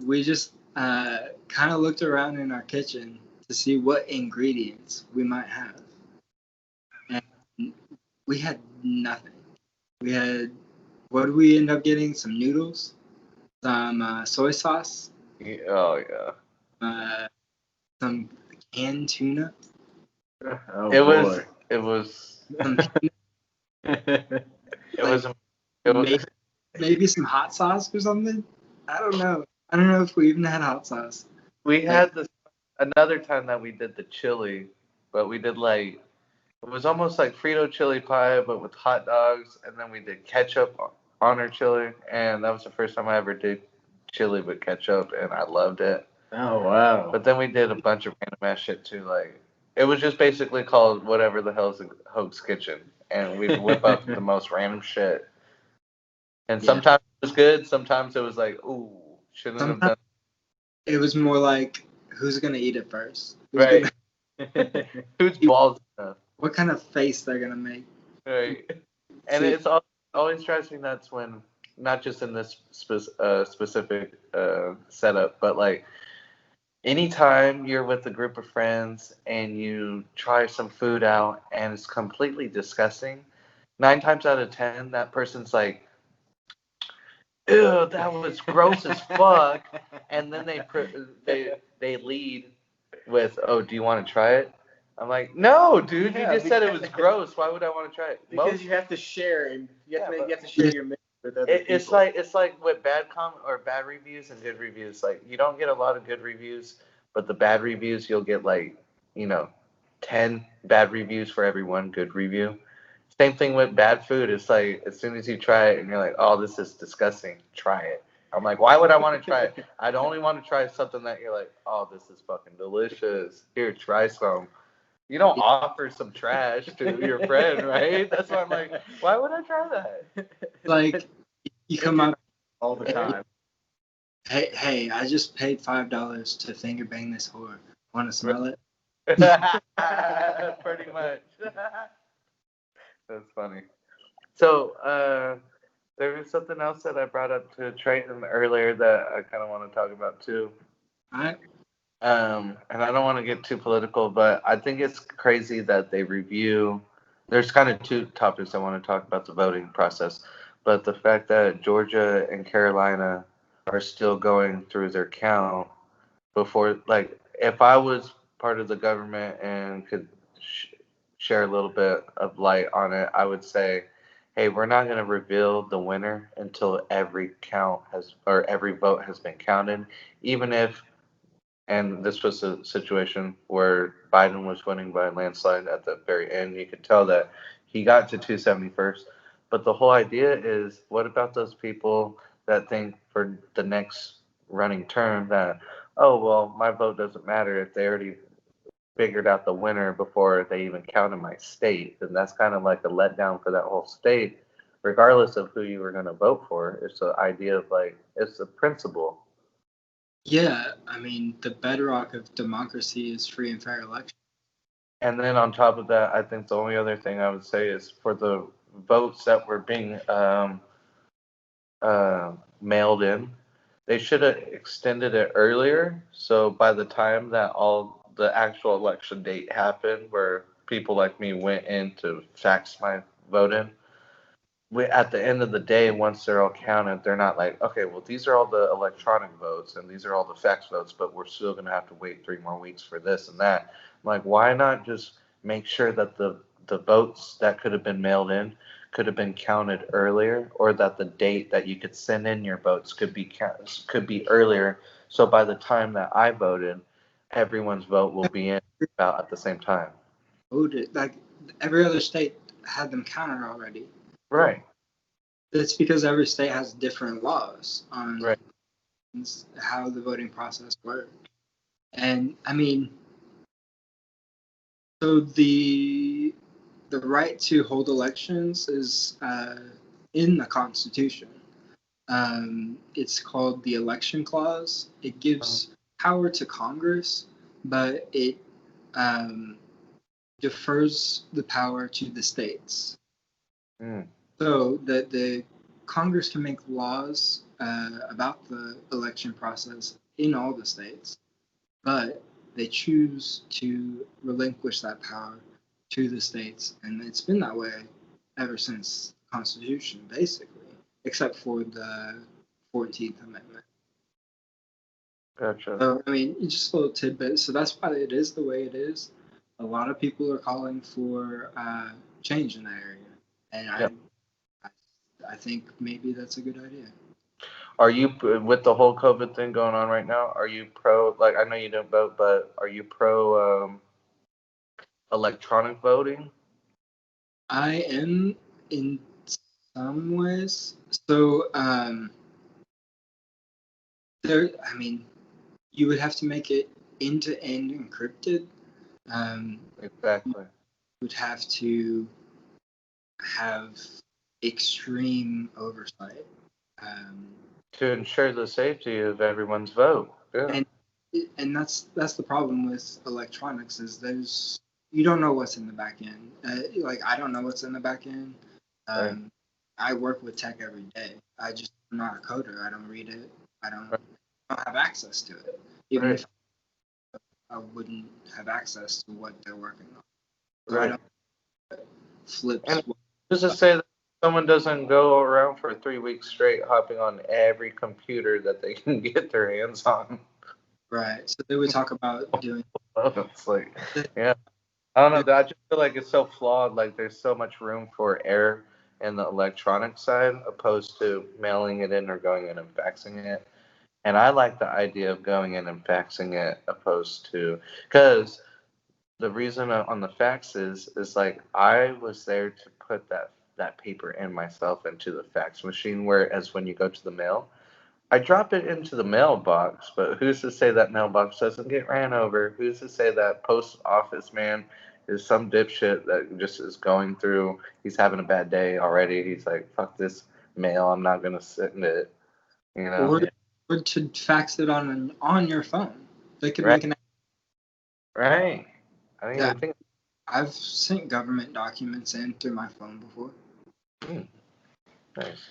we just kind of looked around in our kitchen to see what ingredients we might have. And we had nothing. We had, what did we end up getting? Some noodles, some soy sauce, Oh yeah. some canned tuna, Oh It boy. was some it like was it was maybe some hot sauce or something. I don't know. I don't know if we even had hot sauce. we But had this another time that we did the chili, but we did like it was almost like Frito chili pie, but with hot dogs, and then we did ketchup on our chili, and that was the first time I ever did chili with ketchup, and I loved it. Oh wow. But then we did a bunch of random ass shit too, like it was just basically called whatever the hell's a Hope's Kitchen, and we'd whip up the most random shit. And yeah, sometimes it was good, sometimes it was like, ooh, shouldn't have sometimes done. it was more like, who's gonna eat it first? Who's Right? gonna Who's balls enough? what kind of face they're gonna make? Right? And See, it's always drives me nuts when not just in this specific setup, but like anytime you're with a group of friends and you try some food out and it's completely disgusting, 9 times out of 10, that person's like, "Ew, that was gross as fuck," and then they lead with, "Oh, do you want to try it?" I'm like, "No, dude, you Yeah, just said it was gross. Why would I want to try it?" because you have to share and you have Yeah, to share your mix with other people. it's like with bad reviews and good reviews. Like you don't get a lot of good reviews, but the bad reviews you'll get like 10 bad reviews for every one good review. Same thing with bad food. It's like as soon as you try it and you're like, oh, this is disgusting. Try it. I'm like, why would I want to try it? I'd only want to try something that you're like, oh, this is fucking delicious. Here, try some. You don't offer some trash to your friend, right? That's why I'm like, why would I try that? like you come up, all the time. hey, I just paid $5 to finger bang this whore. Want to smell it? Pretty much. That's funny. So, there was something else that I brought up to Trayton earlier that I kind of want to talk about too. All right. And I don't want to get too political, but I think it's crazy that they review. There's kind of two topics I want to talk about the voting process, but the fact that Georgia and Carolina are still going through their count before, like, if I was part of the government and could share a little bit of light on it, I would say, hey, we're not going to reveal the winner until every count has or every vote has been counted, even if and this was a situation where Biden was winning by a landslide at the very end. You could tell that he got to 271st. But the whole idea is what about those people that think for the next running term that, oh, well, my vote doesn't matter if they already figured out the winner before they even counted my state? Then that's kind of like a letdown for that whole state, regardless of who you were going to vote for. It's the idea of like, it's a principle. Yeah, I mean, the bedrock of democracy is free and fair election. And then on top of that, I think the only other thing I would say is for the votes that were being mailed in, they should have extended it earlier. So by the time that all the actual election date happened, where people like me went in to fax my vote in, at the end of the day, once they're all counted, they're not like, okay, well, these are all the electronic votes and these are all the fax votes, but we're still going to have to wait 3 more weeks for this and that. I'm like, why not just make sure that the votes that could have been mailed in could have been counted earlier, or that the date that you could send in your votes could be earlier, so by the time that I voted, everyone's vote will be in about at the same time. Voted like every other state had them counted already. Right. It's because every state has different laws on Right. how the voting process works. And I mean, so the right to hold elections is in the Constitution. It's called the Election Clause. It gives power to Congress, but it defers the power to the states. So that the Congress can make laws about the election process in all the states, but they choose to relinquish that power to the states, and it's been that way ever since the Constitution, basically, except for the 14th Amendment. Gotcha. So, I mean, just a little tidbit. So that's why it is the way it is. A lot of people are calling for change in that area, and I think maybe that's a good idea. Are you, with the whole COVID thing going on right now, are you pro, like, I know you don't vote, but are you pro electronic voting? I am in some ways. So, I mean, you would have to make it end-to-end encrypted. Exactly. You would have to have extreme oversight. To ensure the safety of everyone's vote. Yeah. And that's the problem with electronics is you don't know what's in the back end. Like I don't know what's in the back end. Right. I work with tech every day. I'm not a coder. I don't read it. I don't have access to it. Even if I wouldn't have access to what they're working on. So I don't flips. And just to say that someone doesn't go around for 3 weeks straight hopping on every computer that they can get their hands on. Right. So they would talk about doing. It's like, yeah. I don't know. I just feel like it's so flawed. Like there's so much room for error in the electronic side opposed to mailing it in or going in and faxing it. And I like the idea of going in and faxing it opposed to, because the reason on the fax is like I was there to put that paper in myself into the fax machine, whereas when you go to the mail, I drop it into the mailbox, but who's to say that mailbox doesn't get ran over? Who's to say that post office man is some dipshit that just is going through, he's having a bad day already, he's like, fuck this mail, I'm not gonna send it, you know? Or to fax it on your phone. They could Right. make an. Right. I didn't even think. I've sent government documents in through my phone before. Nice.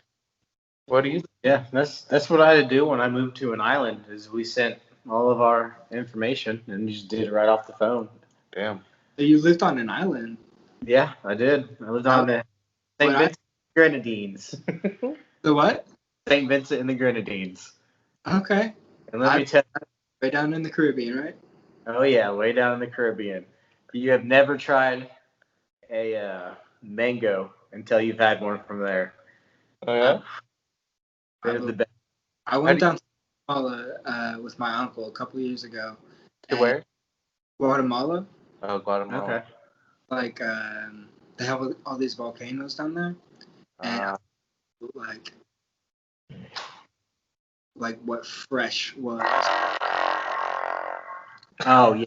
What do you? Yeah, that's what I had to do when I moved to an island. Is we sent all of our information and just did it right off the phone. Damn. So you lived on an island? Yeah, I did. I lived on the St. Vincent Grenadines. The what? St. Vincent and the Grenadines. Okay. And let me tell you, way down in the Caribbean, right? Oh yeah, way down in the Caribbean. You have never tried a mango until you've had one from there. Oh yeah. They're the best. I went down to Guatemala with my uncle a couple of years ago. To where? Guatemala. Oh, Guatemala. Okay. Like they have all these volcanoes down there, and like what fresh was. Oh yeah.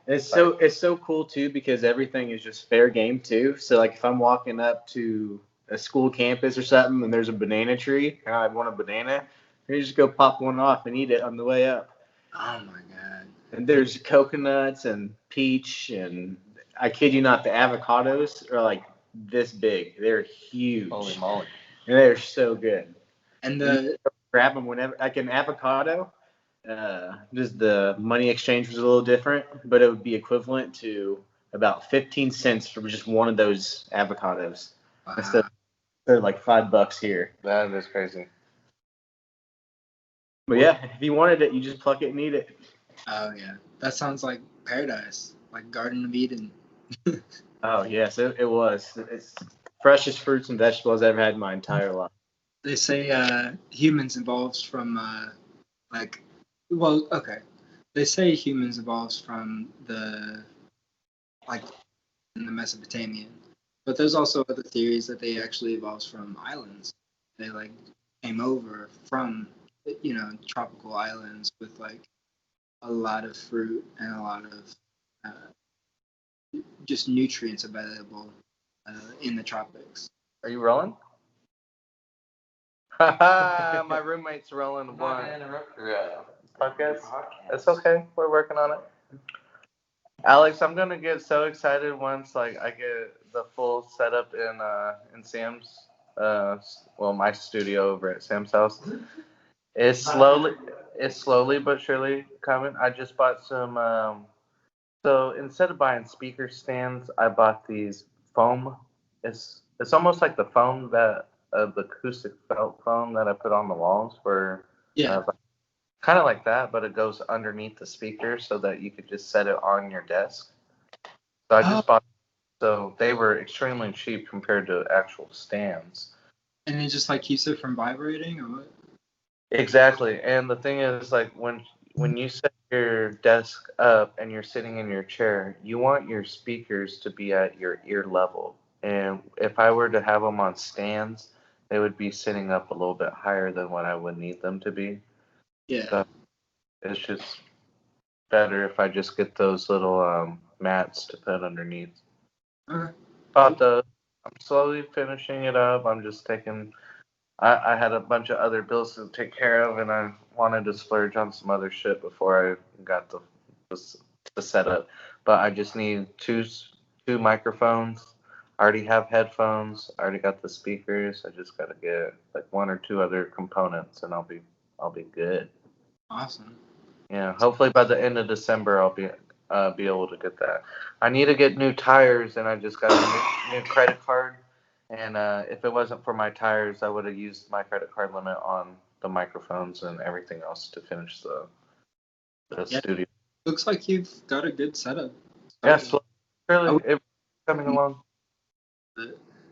It's so cool too because everything is just fair game too. So like if I'm walking up to a school campus or something and there's a banana tree and I want a banana, you just go pop one off and eat it on the way up. Oh my god. And there's coconuts and peach and I kid you not, the avocados are like this big. They're huge. Holy moly. And they're so good. And grab them whenever, like an avocado. Just the money exchange was a little different, but it would be equivalent to about 15 cents for just one of those avocados. Wow. They're like $5 here. That is crazy. But yeah, if you wanted it, you just pluck it and eat it. Oh yeah, that sounds like paradise, like Garden of Eden. Oh yes, it was. It's freshest fruits and vegetables I've ever had in my entire life. They say humans evolves from like, well, okay. They say humans evolves from the like in the Mesopotamian, but there's also other theories that they actually evolves from islands. They like came over from tropical islands with like a lot of fruit and a lot of just nutrients available in the tropics. Are you rolling? My roommate's rolling I'm not one. gonna interrupt your Podcast? podcast. It's okay. We're working on it. Alex, I'm gonna get so excited once like I get the full setup in Sam's my studio over at Sam's house. It's slowly but surely coming. I just bought some so instead of buying speaker stands, I bought these foam. It's almost like the foam that the acoustic felt foam that I put on the walls for Yeah. kind of like that, but it goes underneath the speaker so that you could just set it on your desk. So I just bought. So they were extremely cheap compared to actual stands. And it just like keeps it from vibrating, or what? Exactly, and the thing is, like when you set your desk up and you're sitting in your chair, you want your speakers to be at your ear level. And if I were to have them on stands, they would be sitting up a little bit higher than what I would need them to be. Yeah. So it's just better if I just get those little mats to put underneath. Okay. Bought those. I'm slowly finishing it up. I'm just taking. I had a bunch of other bills to take care of, and I wanted to splurge on some other shit before I got the setup. But I just need two microphones. I already have headphones. I already got the speakers. I just gotta get like one or two other components, and I'll be good. Awesome. Yeah, hopefully by the end of December I'll be able to get that. I need to get new tires, and I just got a new credit card. And if it wasn't for my tires, I would have used my credit card limit on the microphones and everything else to finish the Yeah. studio. Looks like you've got a good setup. Yeah, so really, would- it's coming along.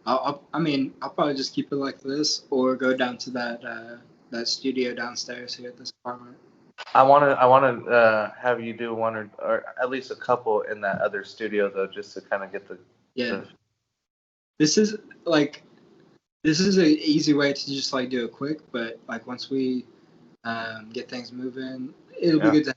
I mean, I'll probably just keep it like this, or go down to that studio downstairs here at this apartment. I want to have you do one or at least a couple in that other studio though, just to kind of get the Yeah. This is an easy way to just like do it quick, but like once we get things moving, it'll be good to have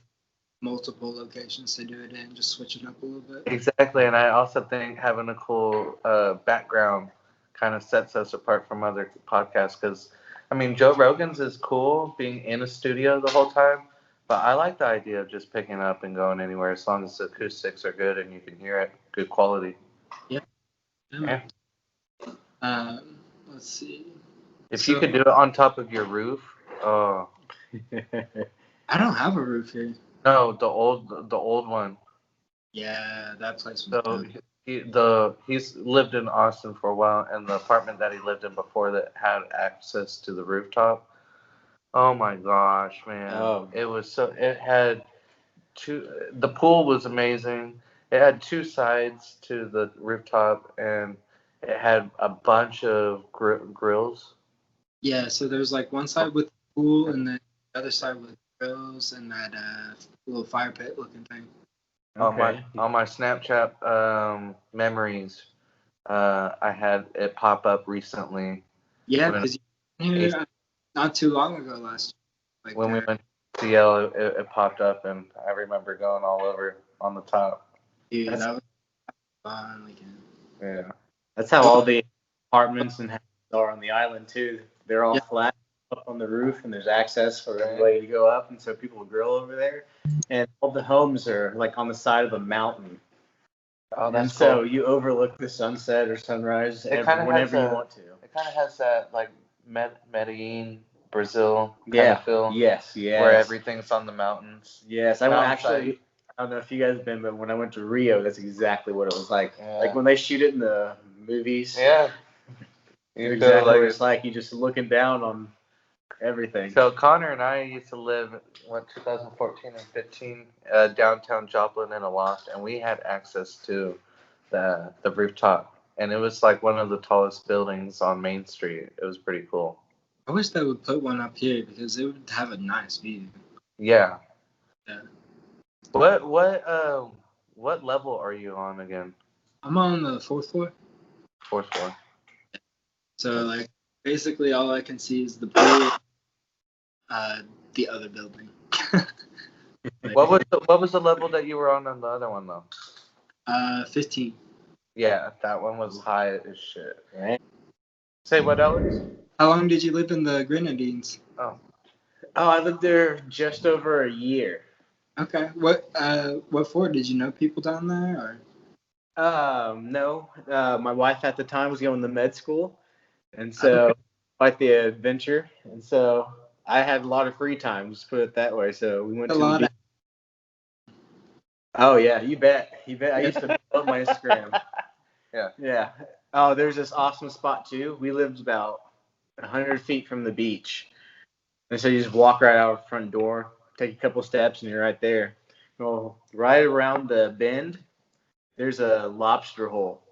multiple locations to do it in, just switch it up a little bit. Exactly, and I also think having a cool background kind of sets us apart from other podcasts because, I mean, Joe Rogan's is cool being in a studio the whole time, but I like the idea of just picking up and going anywhere as long as the acoustics are good and you can hear it, good quality. Yeah. Let's see. If you could do it on top of your roof, oh. I don't have a roof here. No, the old one. Yeah, that place was So he's lived in Austin for a while, and the apartment that he lived in before that had access to the rooftop. Oh my gosh, man! Oh. It was so. It had two. The pool was amazing. It had two sides to the rooftop, and it had a bunch of grills. Yeah, so there's like one side with the pool, and then the other side with grills and that little fire pit looking thing. Okay. On my Snapchat memories, I had it pop up recently. Yeah, because you were here not too long ago last year. Like, when we went to CL, it popped up, and I remember going all over on the top. dude, that was a fun weekend. Yeah. That's how all the apartments and houses are on the island too. They're all flat up on the roof, and there's access for everybody to go up, and so people will grill over there. And all the homes are like on the side of a mountain. Oh, that's cool. So cool. you overlook the sunset or sunrise whenever you want to. It kind of has that like Medellin, Brazil kind of feel. Yes. Where everything's on the mountains. Yes, I went actually. I don't know if you guys have been, but when I went to Rio, that's exactly what it was like. Yeah. Like when they shoot it in the movies. Yeah. You feel exactly like what it's like. You just looking down on everything. So Connor and I used to live, 2014 and 15, downtown Joplin in a loft, and we had access to the rooftop, and it was like one of the tallest buildings on Main Street. It was pretty cool. I wish they would put one up here because it would have a nice view. Yeah. Yeah. What level are you on again? I'm on the 4th floor. Fourth floor. So like basically all I can see is the pool, the other building. Like, What was the level that you were on the other one though? 15. Yeah, that one was high as shit. Right. Say what, Alex? How long did you live in the Grenadines? Oh, I lived there just over a year. Okay. What for? Did you know people down there or? No. My wife at the time was going to med school, and so quite the adventure. And so I had a lot of free time, just put it that way. So we went A to lot the beach. Oh yeah, you bet. I used to put up my Instagram. Yeah. Yeah. Oh, there's this awesome spot too. We lived about 100 feet from the beach, and so you just walk right out the front door, take a couple steps, and you're right there. Well, right around the bend, there's a lobster hole.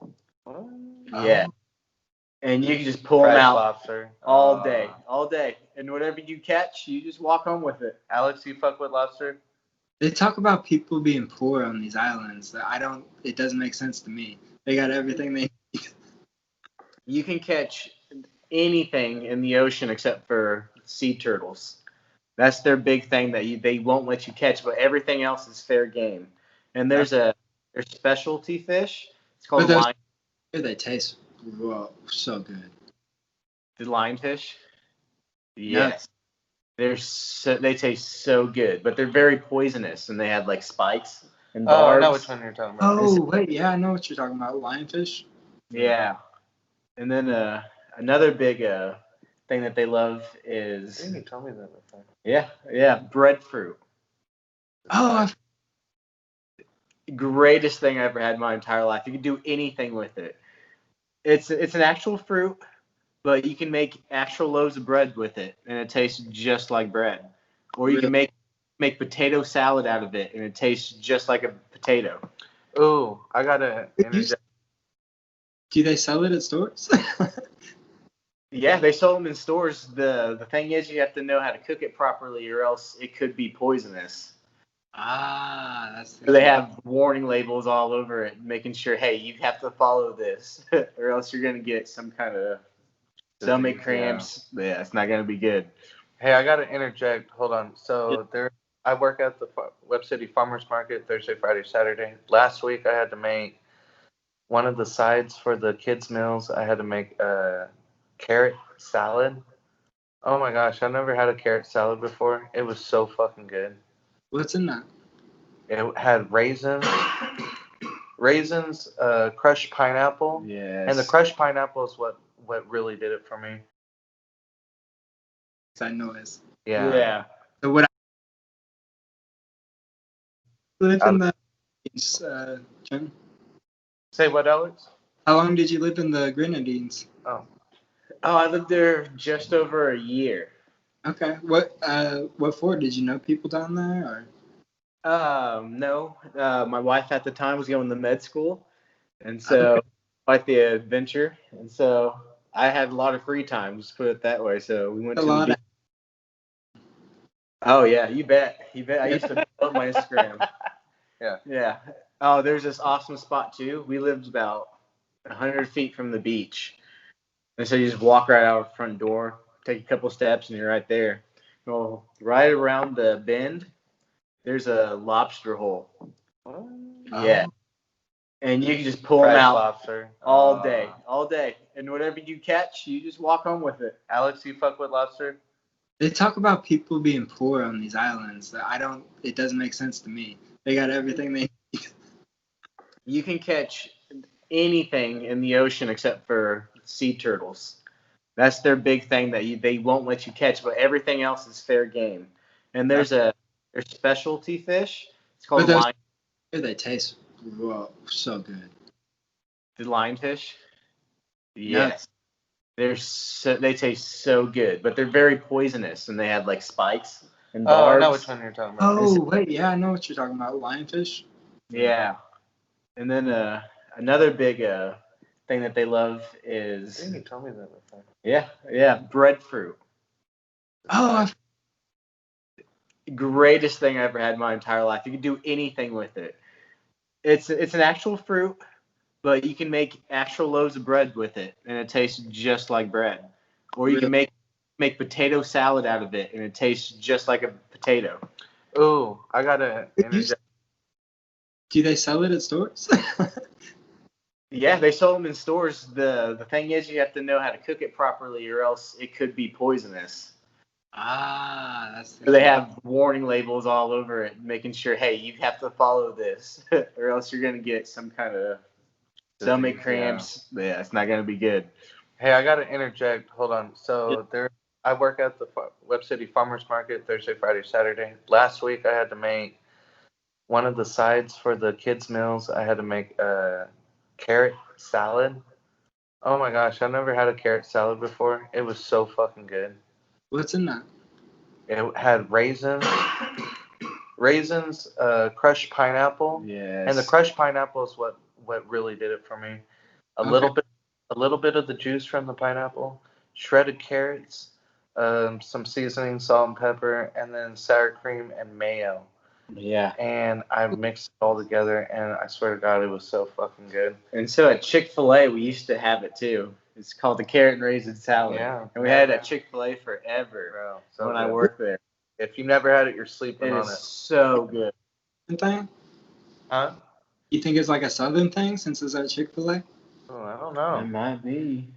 Oh. Yeah. And you can just pull Fresh them out lobster. all day. And whatever you catch, you just walk home with it. Alex, you fuck with lobster? They talk about people being poor on these islands. It doesn't make sense to me. They got everything they need. You can catch anything in the ocean except for sea turtles. That's their big thing that they won't let you catch, but everything else is fair game. And there's their specialty fish. It's called But they taste so good. the lionfish. Yeah. Yes. They taste so good, but they're very poisonous, and they have like spikes and barbs. Oh, I know which one you're talking about. Oh, wait, yeah, I know what you're talking about. Lionfish? Yeah. And then another big thing that they love is You told me that before. yeah, breadfruit. Oh, Greatest thing I ever had in my entire life. You can do anything with it. It's an actual fruit, but you can make actual loaves of bread with it, and it tastes just like bread. Or you can make potato salad out of it, and it tastes just like a potato. Ooh, I gotta interject. Do they sell it at stores? Yeah, they sell them in stores. The thing is, you have to know how to cook it properly, or else it could be poisonous. That's. They have warning labels all over it, making sure, hey, you have to follow this, or else you're gonna get some kind of stomach cramps. Yeah, it's not gonna be good. Hey, I gotta interject. Hold on. So I work at the Web City Farmers Market Thursday, Friday, Saturday. Last week, I had to make one of the sides for the kids' meals. I had to make a carrot salad. Oh my gosh, I never had a carrot salad before. It was so fucking good. What's in that? It had raisins, crushed pineapple. Yes. And the crushed pineapple is what really did it for me. That noise. Yeah. So what? Live in the Jim? Say what, Alex? How long did you live in the Grenadines? Oh, I lived there just over a year. Okay. What for? Did you know people down there or? No. My wife at the time was going to med school, and so quite the adventure. And so I had a lot of free time, just put it that way. So we went to the beach. Oh yeah, you bet. I used to put up my Instagram. Yeah. Oh, there's this awesome spot too. We lived about 100 feet from the beach, and so you just walk right out the front door, take a couple steps, and you're right there. Well, right around the bend, there's a lobster hole. Yeah. And you can just pull them out lobster. all day. And whatever you catch, you just walk home with it. Alex, you fuck with lobster? They talk about people being poor on these islands. It doesn't make sense to me. They got everything they need. You can catch anything in the ocean except for sea turtles. That's their big thing that they won't let you catch, but everything else is fair game. And there's their specialty fish. It's called They taste so good. the lionfish. Yeah. Yes. They taste so good, but they're very poisonous, and they have like spikes and Oh, I know barbs. which one you're talking about. Oh, wait, yeah, I know what you're talking about. Lionfish? Yeah. And then another big thing that they love I is think you told me that before. breadfruit. Oh, Greatest thing I ever had in my entire life. You can do anything with it. It's an actual fruit, but you can make actual loaves of bread with it, and it tastes just like bread. Or you can really? make potato salad out of it, and it tastes just like a potato. Ooh, I gotta interject. Do they sell it at stores? Yeah, they sell them in stores. The thing is, you have to know how to cook it properly, or else it could be poisonous. That's the So they key. have warning labels all over it, making sure, hey, you have to follow this, or else you're gonna get some kind of stomach cramps. Yeah, it's not gonna be good. Hey, I gotta interject. Hold on. So I work at the Web City Farmers Market Thursday, Friday, Saturday. Last week, I had to make one of the sides for the kids' meals. I had to make a carrot salad. Oh my gosh, I never had a carrot salad before. It was so fucking good. What's in that? It had raisins, crushed pineapple, Yes. and the crushed pineapple is what really did it for me. A Okay. little bit of the juice from the pineapple, shredded carrots, some seasoning, salt and pepper, and then sour cream and mayo. Yeah. And I mixed it all together, and I swear to God, it was so fucking good. And so at Chick-fil-A, we used to have it too. It's called the carrot and raisin salad. Yeah. And we had it at Chick-fil-A forever Bro, so when I good. worked there. If you never had it, you're sleeping It on is it. so good. Thing? Huh? You think it's like a Southern thing since it's at Chick-fil-A? Oh, I don't It know. might be.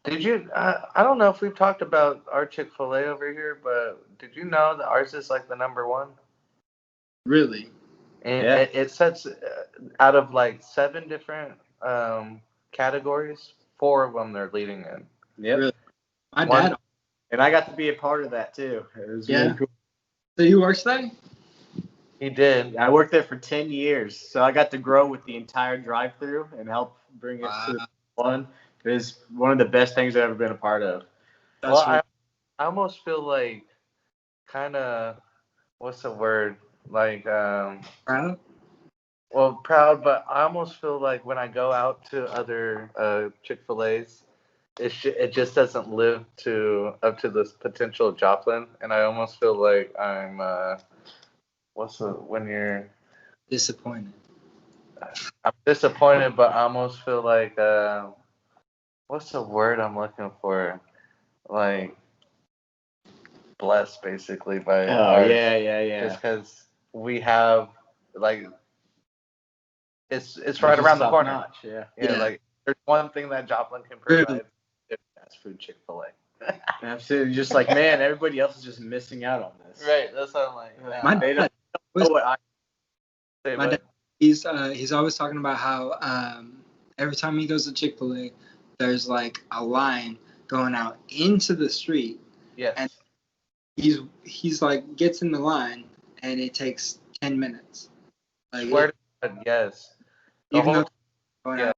Did you? I don't know if we've talked about our Chick-fil-A over here, but did you know that ours is like the number one? Really? And Yeah. it sets out of like 7 different categories, 4 of them they're leading in. Yep. Really? My One- dad. And I got to be a part of that too. It was Yeah. really cool. So you works there? He did. I worked there for 10 years, so I got to grow with the entire drive-through and help bring it to the one. It was one of the best things I've ever been a part of. That's Well, really I almost feel like kind of, what's the word? Like, proud. well, proud, but I almost feel like when I go out to other Chick-fil-A's, it just doesn't live up to this potential of Joplin, and I almost feel like I'm when you're Disappointed. I'm disappointed, but I almost feel like what's the word I'm looking for? Like blessed, basically, by ours, Yeah. just because we have like it's It's right just around the top corner. notch, yeah. Yeah, Yeah. like there's one thing that Joplin can Really? provide. It's fast food Chick-fil-A. Absolutely. Just like, man, everybody else is just missing out on this. Right, that's what I'm like. My They dad, don't know what I Say my what? dad, he's always talking about how every time he goes to Chick-fil-A, there's like a line going out into the street. Yes. And he's like gets in the line and it takes 10 minutes. Like Swear to God, yes. The even whole though going yeah. out.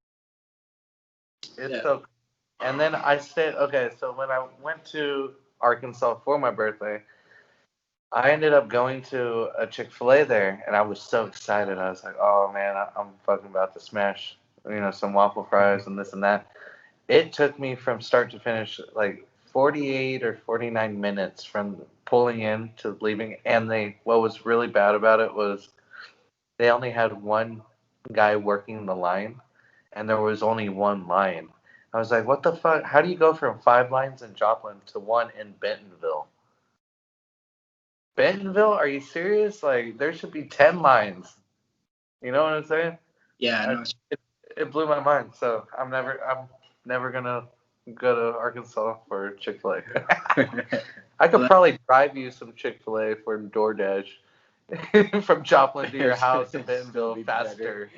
It's Yeah. so. And then I stayed. Okay, so when I went to Arkansas for my birthday, I ended up going to a Chick-fil-A there, and I was so excited. I was like, "Oh man, I'm fucking about to smash, some waffle fries and this and that." It took me from start to finish like 48 or 49 minutes from pulling in to leaving. And what was really bad about it was they only had one guy working the line, and there was only one line. I was like, what the fuck? How do you go from 5 lines in Joplin to one in Bentonville? Bentonville? Are you serious? Like, there should be 10 lines. You know what I'm saying? Yeah, no. It blew my mind. So I'm never gonna go to Arkansas for Chick-fil-A. I could probably drive you some Chick-fil-A for DoorDash from Joplin to your house in Bentonville faster.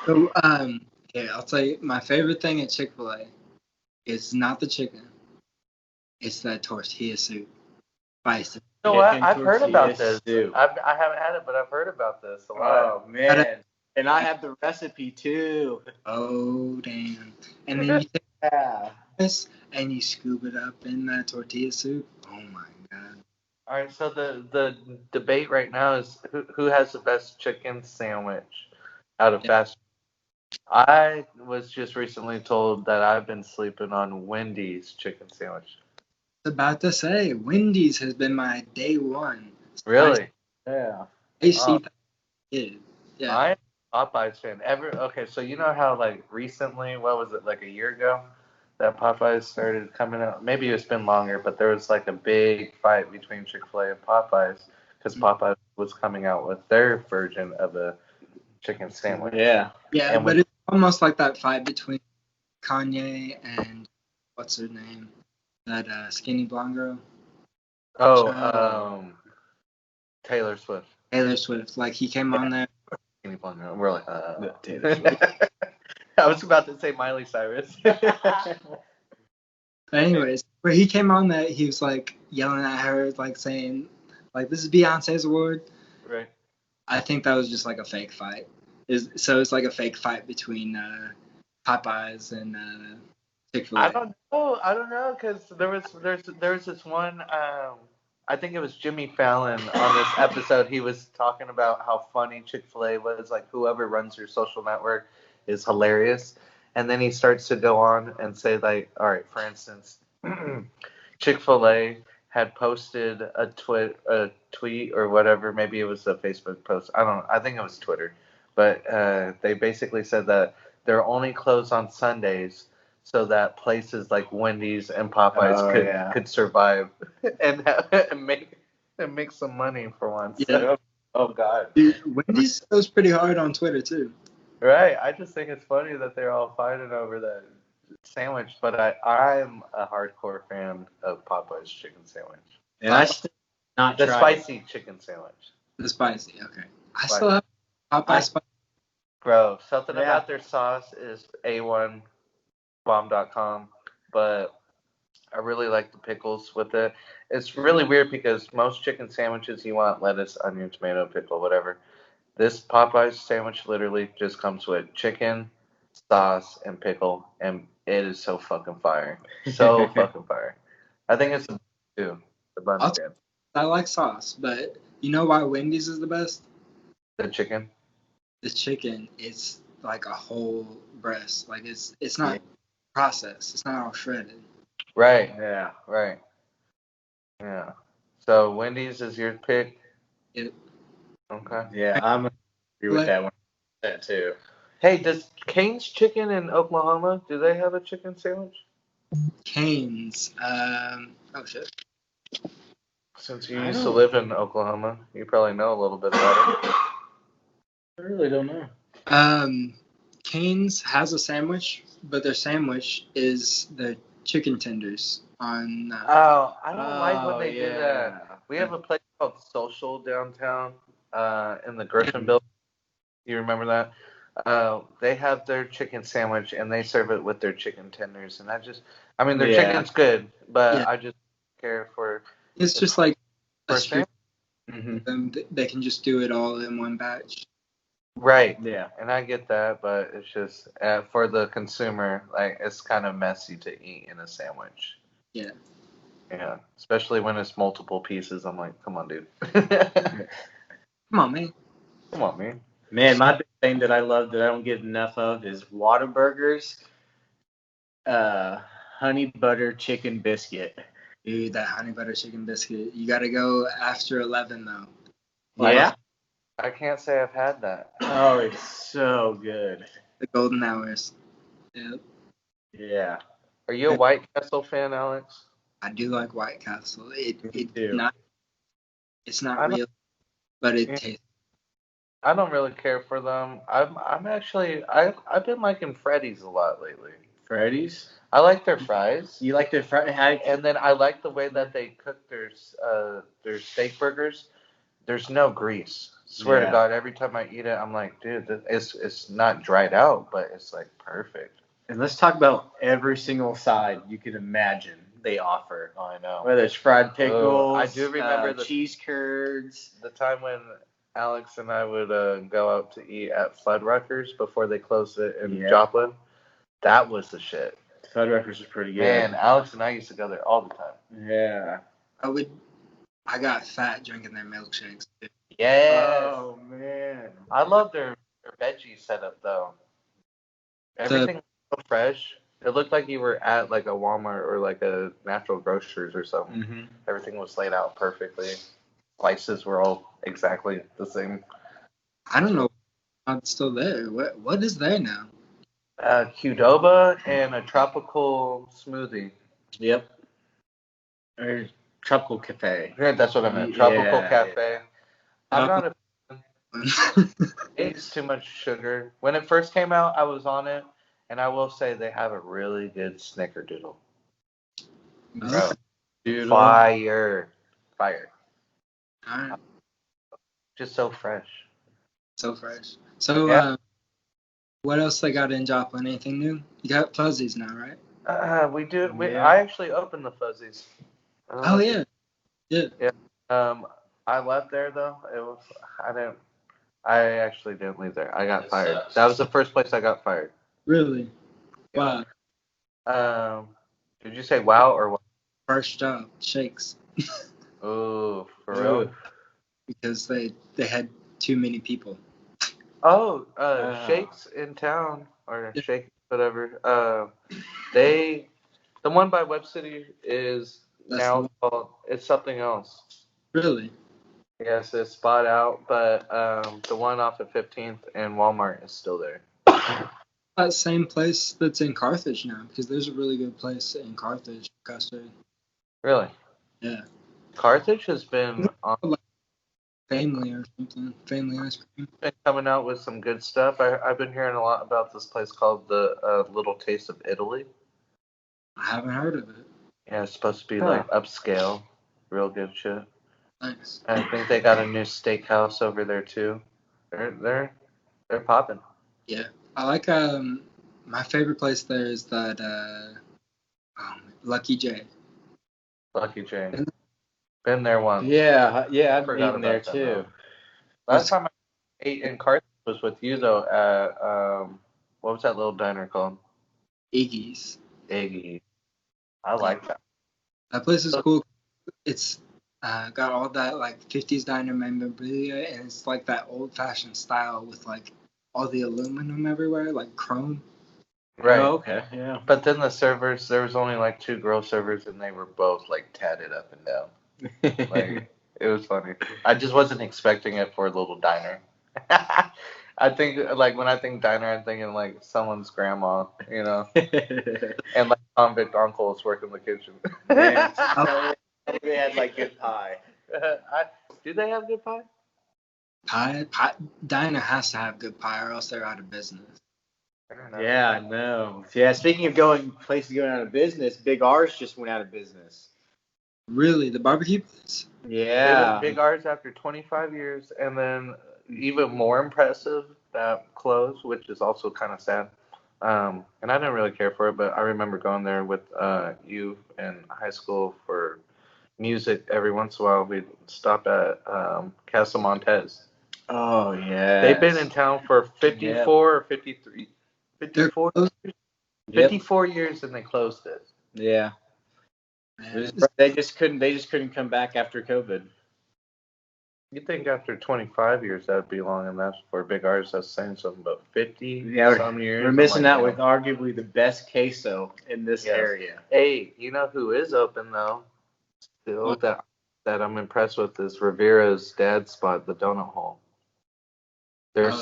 So yeah, I'll tell you my favorite thing at Chick-fil-A is not the chicken. It's that tortilla soup. Spicy. You know what? Chicken I've heard about tortilla this. soup. I haven't had it, but I've heard about this a lot. Oh man, And I have the recipe too. Oh, damn. And then you take Yeah. this and you scoop it up in that tortilla soup. Oh, my God. All right, so the debate right now is who has the best chicken sandwich out of Yeah. fast. I was just recently told that I've been sleeping on Wendy's chicken sandwich. About to say, Wendy's has been my day one. Really? Yeah. Spicy kid. Yeah. I am a Popeyes fan. Okay, so you know how like recently, what was it, like a year ago, that Popeyes started coming out? Maybe it's been longer, but there was like a big fight between Chick-fil-A and Popeyes because Popeyes was coming out with their version of a chicken sandwich. Yeah. Yeah, And but it's almost like that fight between Kanye and what's her name? That skinny blonde girl. Taylor Swift. Taylor Swift. Like he came on there. Skinny blonde girl. We're like, Taylor Swift. I was about to say Miley Cyrus. But anyways, where he came on that, he was like yelling at her, like saying, like, this is Beyonce's award. Right. I think that was just like a fake fight. So it's like a fake fight between Popeyes and Chick-fil-A. I don't know, because there was this one. I think it was Jimmy Fallon on this episode. He was talking about how funny Chick-fil-A was. Like whoever runs your social network is hilarious. And then he starts to go on and say like, all right, for instance, Chick-fil-A had posted a tweet or whatever. Maybe it was a Facebook post. I don't know. I think it was Twitter. But they basically said that they're only closed on Sundays so that places like Wendy's and Popeyes could survive and make some money for once. Yeah. Oh God. Dude, Wendy's goes pretty hard on Twitter too. Right. I just think it's funny that they're all fighting over that sandwich, but I'm a hardcore fan of Popeye's chicken sandwich. And I still not the tried spicy chicken sandwich. The spicy, okay. I still have Popeye spicy. Bro, something about their sauce is A1 bomb.com, but I really like the pickles with it. It's really weird because most chicken sandwiches you want lettuce, onion, tomato, pickle, whatever. This Popeyes sandwich literally just comes with chicken, sauce, and pickle, and it is so fucking fire. So fucking fire. I think it's the bun stand. I like sauce, but you know why Wendy's is the best? The chicken? The chicken, it's like a whole breast. Like it's not processed. It's not all shredded. Right. Yeah. Right. Yeah. So Wendy's is your pick? Yep. Okay. Yeah, I'm agree with that one. That too. Hey, does Cane's Chicken in Oklahoma, do they have a chicken sandwich? Cane's. Oh shit. Since you used to live in Oklahoma, you probably know a little bit about it. I really don't know. Cane's has a sandwich, but their sandwich is the chicken tenders on. I don't like when they do that. We have a place called Social downtown in the Griffin building. You remember that? They have their chicken sandwich and they serve it with their chicken tenders, and their chicken's good, but I just care for. It's just like a street. They can just do it all in one batch. Right. Yeah. And I get that, but it's just for the consumer, like it's kind of messy to eat in a sandwich. Yeah. Yeah. Especially when it's multiple pieces. I'm like, come on, dude. Come on, man. Come on, man. Man, my big thing that I love that I don't get enough of is Whataburger's honey butter chicken biscuit. Dude, that honey butter chicken biscuit. You got to go after 11 though. Yeah. I can't say I've had that. Oh, it's so good. The golden hours. Yep. Yeah. Are you a White Castle fan, Alex? I do like White Castle. It's not I real, but it tastes. I don't really care for them. I've been liking Freddy's a lot lately. Freddy's? I like their fries. You like their fries? And then I like the way that they cook their steak burgers. There's no grease. Swear to God, every time I eat it, I'm like, dude, it's not dried out, but it's like perfect. And let's talk about every single side you can imagine they offer. Oh, I know. Whether it's fried pickles, I do remember cheese curds. The time when Alex and I would go out to eat at Fuddruckers before they closed it in Yeah. Joplin. That was the shit. Fuddruckers is pretty good. Man, Alex and I used to go there all the time. Yeah. I got fat drinking their milkshakes. Yes. Oh man. I love their veggie setup though. Everything was so fresh. It looked like you were at like a Walmart or like a natural grocers or something. Mm-hmm. Everything was laid out perfectly. Slices were all exactly the same. I don't know if it's still there. What is there now? Qdoba and a tropical smoothie. Yep. Or Tropical Cafe. Yeah, that's what I meant. Tropical Yeah. Cafe. I'm not a it's too much sugar. When it first came out, I was on it, and I will say they have a really good snickerdoodle. Bro, Doodle. fire. Alright, Just so fresh. so fresh. So, Yeah. what else they got in Joplin? Anything new? You got Fuzzies now, right? We do. Yeah. I actually opened the Fuzzies. Oh yeah, yeah. I left there though. I actually didn't leave there. I got fired. That was the first place I got fired. Really? Wow. Did you say wow or what? First job, Shakes, Ooh, for real? because they had too many people. Oh, Shakes in town or Yeah. Shake whatever. The one by Web City is That's now the called. It's something else. Really? Yes, it's spot out, but the one off of 15th and Walmart is still there. That same place that's in Carthage now, because there's a really good place in Carthage, custard. Really? Yeah. Carthage has been Family or something. Family ice cream. coming out with some good stuff. I've been hearing a lot about this place called the Little Taste of Italy. I haven't heard of it. Yeah, it's supposed to be like upscale, real good shit. Nice. I think they got a new steakhouse over there too. They're popping. Yeah. I like my favorite place there is that Lucky J. Lucky J. Been there once. Yeah, I've Forgot eaten there about that, too. Last time I ate in Carthage was with you though at what was that little diner called? Iggy's. Iggy. I like that. That place is cool. It's got all that like 50s diner memorabilia, and it's like that old-fashioned style with like all the aluminum everywhere, like chrome. Right. Oh, okay. Yeah. But then the servers, there was only like 2 girl servers, and they were both like tatted up and down. Like it was funny. I just wasn't expecting it for a little diner. I think like when I think diner, I'm thinking like someone's grandma, you know, and like convict uncle is working the kitchen. Man, they had like good pie. Do they have good pie? Pie. Diner has to have good pie, or else they're out of business. Yeah, I know. Yeah, speaking of places going out of business, Big R's just went out of business. Really, the barbecue place? Yeah. Big R's after 25 years, and then even more impressive that closed, which is also kind of sad. And I didn't really care for it, but I remember going there with you in high school for music. Every once in a while, we'd stop at Casa Montez. Oh, yeah. They've been in town for 54 or 53. 54? 54 years, and they closed it. Yeah. They just couldn't come back after COVID. You'd think after 25 years that'd be long enough for Big R's. That's saying something, but 50 some years. We're missing out with arguably the best queso in this area. Hey, you know who is open though? Still that I'm impressed with is Rivera's dad's spot, the Donut Hole. They're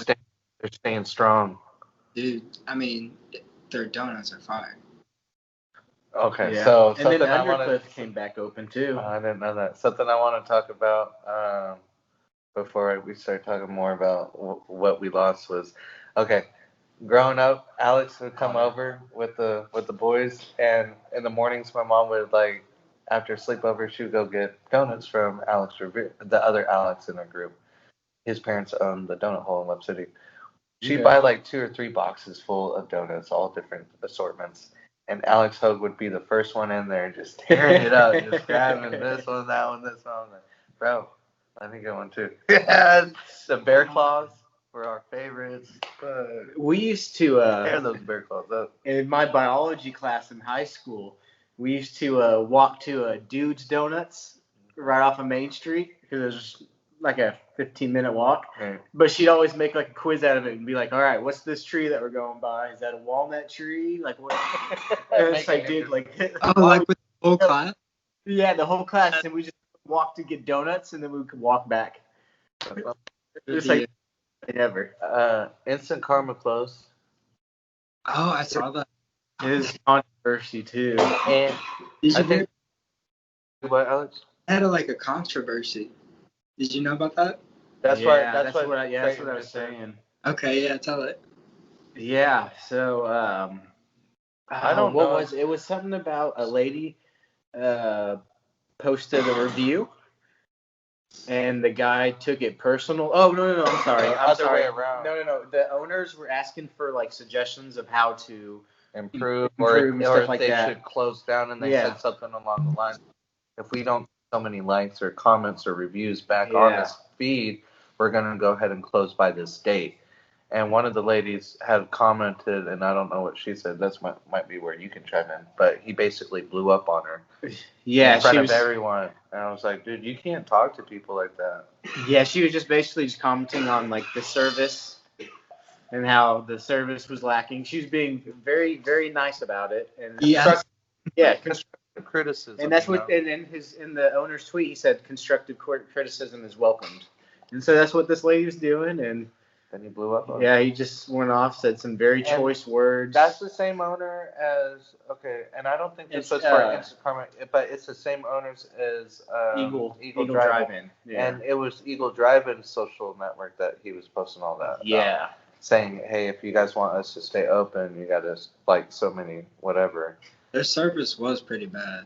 staying strong. Dude, I mean, their donuts are fire. Okay, Yeah. so and then Undercliff came back open too. I didn't know that. Something I want to talk about before we start talking more about what we lost was, okay, growing up, Alex would come over with the boys, and in the mornings, my mom would like after sleepover, she would go get donuts from Alex Revere, the other Alex in our group. His parents owned the donut hole in Web City. She'd buy like 2 or 3 boxes full of donuts, all different assortments. And Alex Hogue would be the first one in there, just tearing it up, just grabbing this one, that one, this one. Bro, I think I want to. Yeah, the bear claws were our favorites. We used to Tear those bear claws up. in my biology class in high school. We used to walk to Dude's Donuts right off of Main Street because it was just like a 15-minute walk. Right. But she'd always make like a quiz out of it and be like, "All right, what's this tree that we're going by? Is that a walnut tree? Like what?" And it's like, dude, like Oh, like with the whole class? yeah, the whole class, and we just walked to get donuts, and then we could walk back. Just like ever. Instant Karma close. Oh, I saw that. It is controversy too. And Did you I hear? think what, Alex? It had like a controversy. Did you know about that? That's what I was just saying. Okay, yeah, tell it. Yeah, so I don't what know. was it? Was something about a lady posted a review and the guy took it personal. Oh no, I'm sorry. I'm Other sorry. way around. No. The owners were asking for like suggestions of how to Improve and or stuff if like they that. should close down, and they Yeah. said something along the line. If we don't get so many likes or comments or reviews back on Yeah. this feed, we're going to go ahead and close by this date. And one of the ladies had commented, and I don't know what she said. That's might be where you can chime in. But he basically blew up on her. Yeah, in front she of was. everyone. And I was like, dude, you can't talk to people like that. Yeah, she was just basically just commenting on like the service and how the service was lacking. She was being very, very nice about it. And Yeah. Constructive criticism. And that's what in the owner's tweet he said constructive criticism is welcomed. And so that's what this lady was doing, and then he blew up on yeah, he just went off, said some very choice words. That's the same owner as and I don't think this was for Instant Karma, but it's the same owners as Eagle Drive-In. Yeah. And it was Eagle Drive-In social network that he was posting all that. Yeah. Saying, hey, if you guys want us to stay open, you got to like so many whatever. Their service was pretty bad.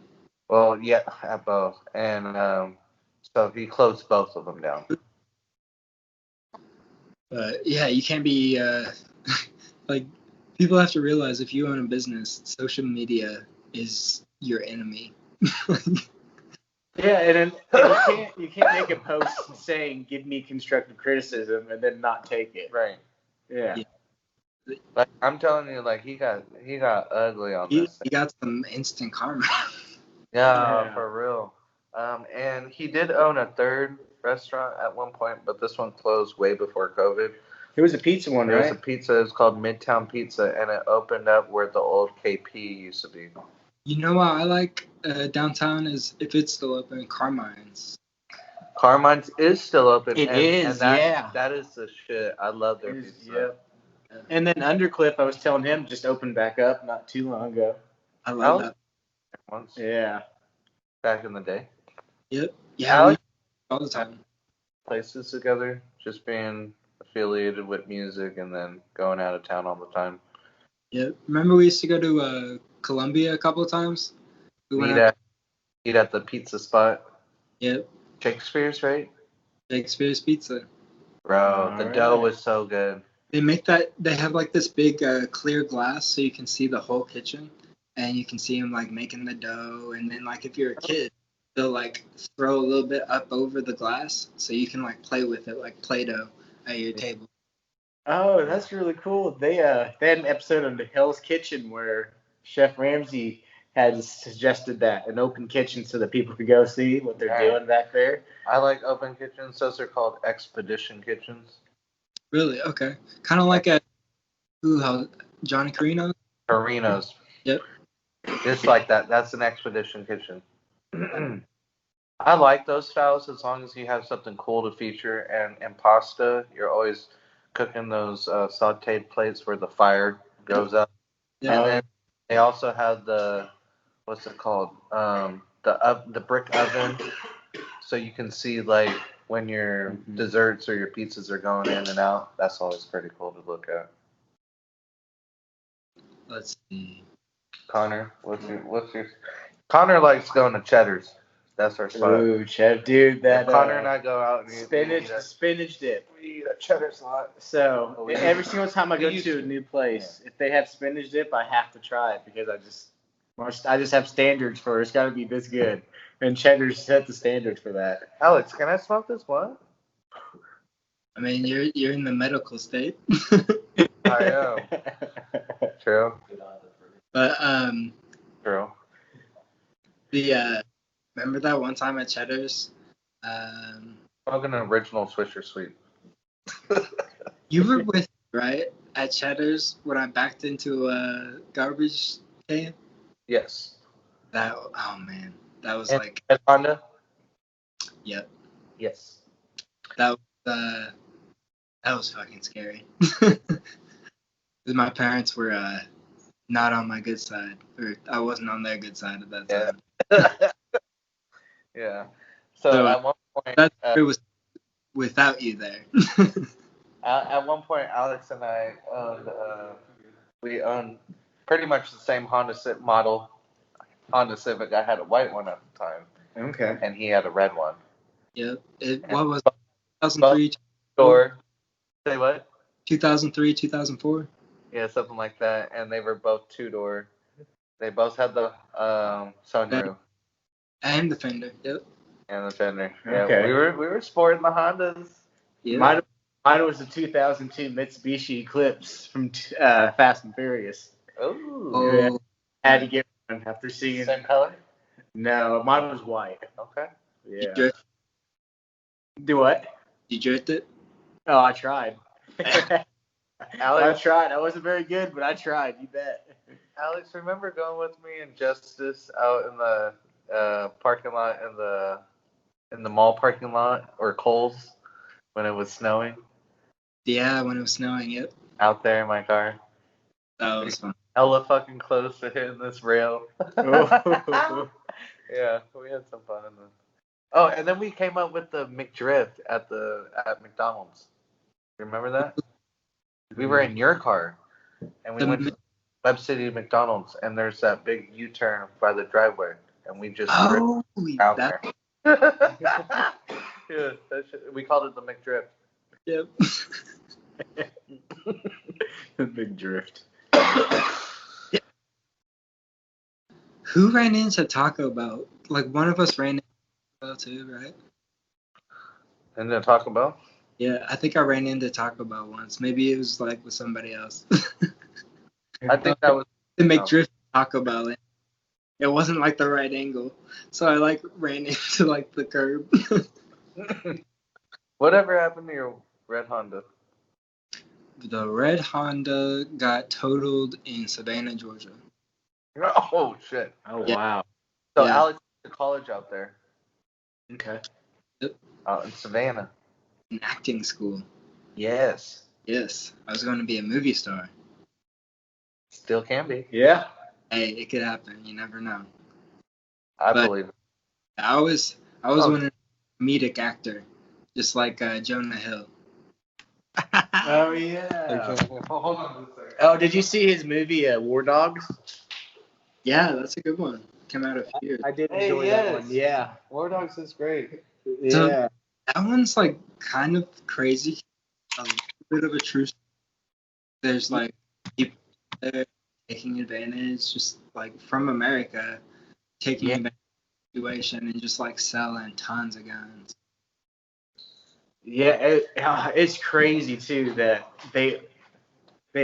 Well, yeah, at both, and so he closed both of them down. But yeah, you can't be like people have to realize if you own a business, social media is your enemy. Yeah, and then you can't make a post saying give me constructive criticism and then not take it. Right. Yeah. Like I'm telling you, like he got ugly on this thing. He got some instant karma. Yeah, for real. And he did own a third restaurant at one point, but this one closed way before COVID. It was a pizza one, right? It was a pizza. It was called Midtown Pizza, and it opened up where the old KP used to be. You know what I like downtown is if it's still open, Carmine's. Carmine's is still open. It is, yeah. That is the shit. I love their pizza. Yep. And then Undercliff, I was telling him, just opened back up not too long ago. I love that. Once. Yeah. Back in the day. Yep. Yeah. All the time. Places together, just being affiliated with music and then going out of town all the time. Yeah. Remember we used to go to Columbia a couple of times? Eat at the pizza spot. Yep. Shakespeare's, right? Shakespeare's Pizza. Bro, the dough was so good. They have like this big clear glass so you can see the whole kitchen and you can see them like making the dough. And then like if you're a kid, they'll like throw a little bit up over the glass so you can like play with it like Play-Doh at your table. Oh, that's really cool. They had an episode of the Hell's Kitchen where Chef Ramsay had suggested that an open kitchen so that people could go see what they're doing back there. I like open kitchens. Those are called expedition kitchens. Really? Okay. Kind of like Johnny Carino? Carino's. Yep. It's like that. That's an expedition kitchen. I like those styles as long as you have something cool to feature. And pasta, you're always cooking those sauteed plates where the fire goes up. Yeah. And then they also have the, what's it called? The brick oven. So you can see like when your desserts or your pizzas are going in and out. That's always pretty cool to look at. Let's see. Connor, what's your? Connor likes going to Cheddar's. That's our spot. Ooh, Chef, dude, that Connor and I go out and spinach dip. We eat at Cheddar's a lot. So every single time I go to a new place, if they have spinach dip, I have to try it because I just have standards for it's got to be this good. And Cheddar's set the standard for that. Alex, can I smoke this blunt? I mean, you're in the medical state. I am. True. But True. remember that one time at Cheddar's? Smoking an original Swisher Sweet. You were with me, right, at Cheddar's when I backed into a garbage can? Yes. Oh man, that was And like, at Honda? yep, Yes. that was fucking scary. My parents were not on my good side, or I wasn't on their good side at that time. Yeah. So at one point, It was without you there. at one point, Alex and I we owned pretty much the same Honda Civic model. Honda Civic. I had a white one at the time. Okay. And he had a red one. Yep. What was it? 2003? Store. Say what? 2003, 2004? Yeah, something like that. And they were both two-door. They both had the sunroof. And the fender. Yep. And the fender. Yeah, Okay. we were sporting the Hondas. Yeah. Mine was the 2002 Mitsubishi Eclipse from Fast and Furious. Oh. Yeah. Had to get one after seeing. Same color? No, mine was white. Okay. Yeah. Do what? You drift it? Oh, I tried. Alex, I tried. I wasn't very good, but I tried. You bet. Alex, remember going with me and Justice out in the parking lot in the mall parking lot or Kohl's when it was snowing? Yeah, when it was snowing. Yep. Out there in my car. That was fun. Hella fucking close to hitting this rail. Oh. Yeah, we had some fun in this. Oh, and then we came up with the McDrift at McDonald's. Remember that? We were in your car, and we went to Web City McDonald's, and there's that big U-turn by the driveway, and we just drifted out there. Yeah, we called it the McDrift. Yep. The big drift. Who ran into Taco Bell? Like, one of us ran into Taco Bell too, right? And then Taco Bell? Yeah, I think I ran into Taco Bell once. Maybe it was like with somebody else. I think that was to make drift Taco Bell. And it wasn't like the right angle, so I like ran into like the curb. Whatever happened to your red Honda? The red Honda got totaled in Savannah, Georgia. Oh shit! Oh Yeah. wow. So Yeah. Alex went to college out there. Okay. Out in Savannah. An acting school. Yes. Yes, I was going to be a movie star. Still can be. Yeah. Hey, it could happen. You never know. I But- believe it. I was wanting a comedic actor, just like Jonah Hill. Oh yeah. Hold on a second. Oh, did you see his movie War Dogs? Yeah, that's a good one. Came out a few years. I did Hey, enjoy yes. that one. Yeah. War Dogs is great. So- Yeah. That one's like kind of crazy. A little bit of a true story. There's like people there taking advantage, just like from America, taking advantage of the situation and just like selling tons of guns. Yeah, it's crazy too that they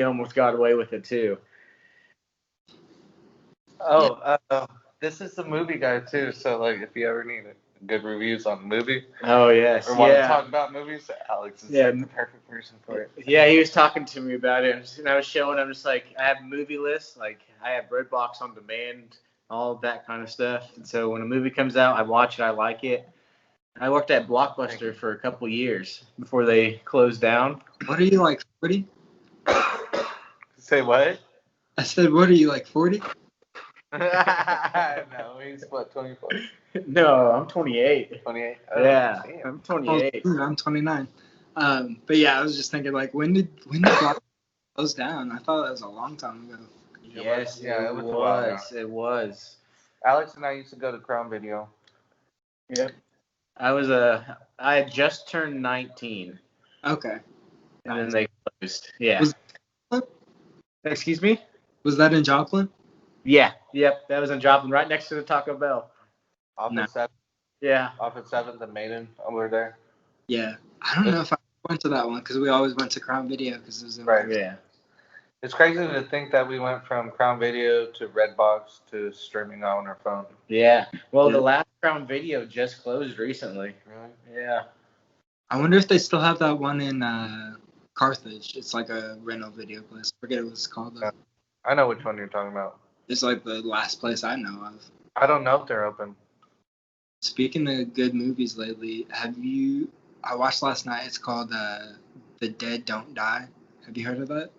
almost got away with it too. Oh, this is the movie guy too. So like, if you ever need good reviews on a movie Oh yes, or want to yeah. talk about movies, Alex is Yeah. like the perfect person for it. Yeah, he was talking to me about it, and I was showing him just like I have a movie list, like I have Redbox on demand, all of that kind of stuff. And so when a movie comes out, I watch it, I like it. I worked at Blockbuster for a couple years before they closed down. What are you like, 40? Say what? I said, what are you like, 40? No, he's what, 24, No, I'm 28. 28? Yeah, Damn. I'm 28. I'm 29. But yeah, I was just thinking like, when did Blockbuster close down? I thought that was a long time ago. Yes, Yeah, it it was a while ago. was. It was. Alex and I used to go to Crown Video. Yep. I had just turned 19, Okay. and then they closed. Yeah. Was- Excuse me? Was that in Joplin? Yeah. Yep. That was in Joplin, right next to the Taco Bell. Off No. at 7th, Yeah. off at 7th and Maiden over there. Yeah, I don't know if I went to that one because we always went to Crown Video because it was in Right. Yeah. It's crazy to think that we went from Crown Video to Redbox to streaming on our phone. Yeah. Well, Yeah. the last Crown Video just closed recently. Really? Yeah. I wonder if they still have that one in Carthage. It's like a rental video place. I forget what it's called though. Yeah. I know which one you're talking about. It's like the last place I know of. I don't know if they're open. Speaking of good movies lately, I watched last night. It's called The Dead Don't Die. Have you heard of that?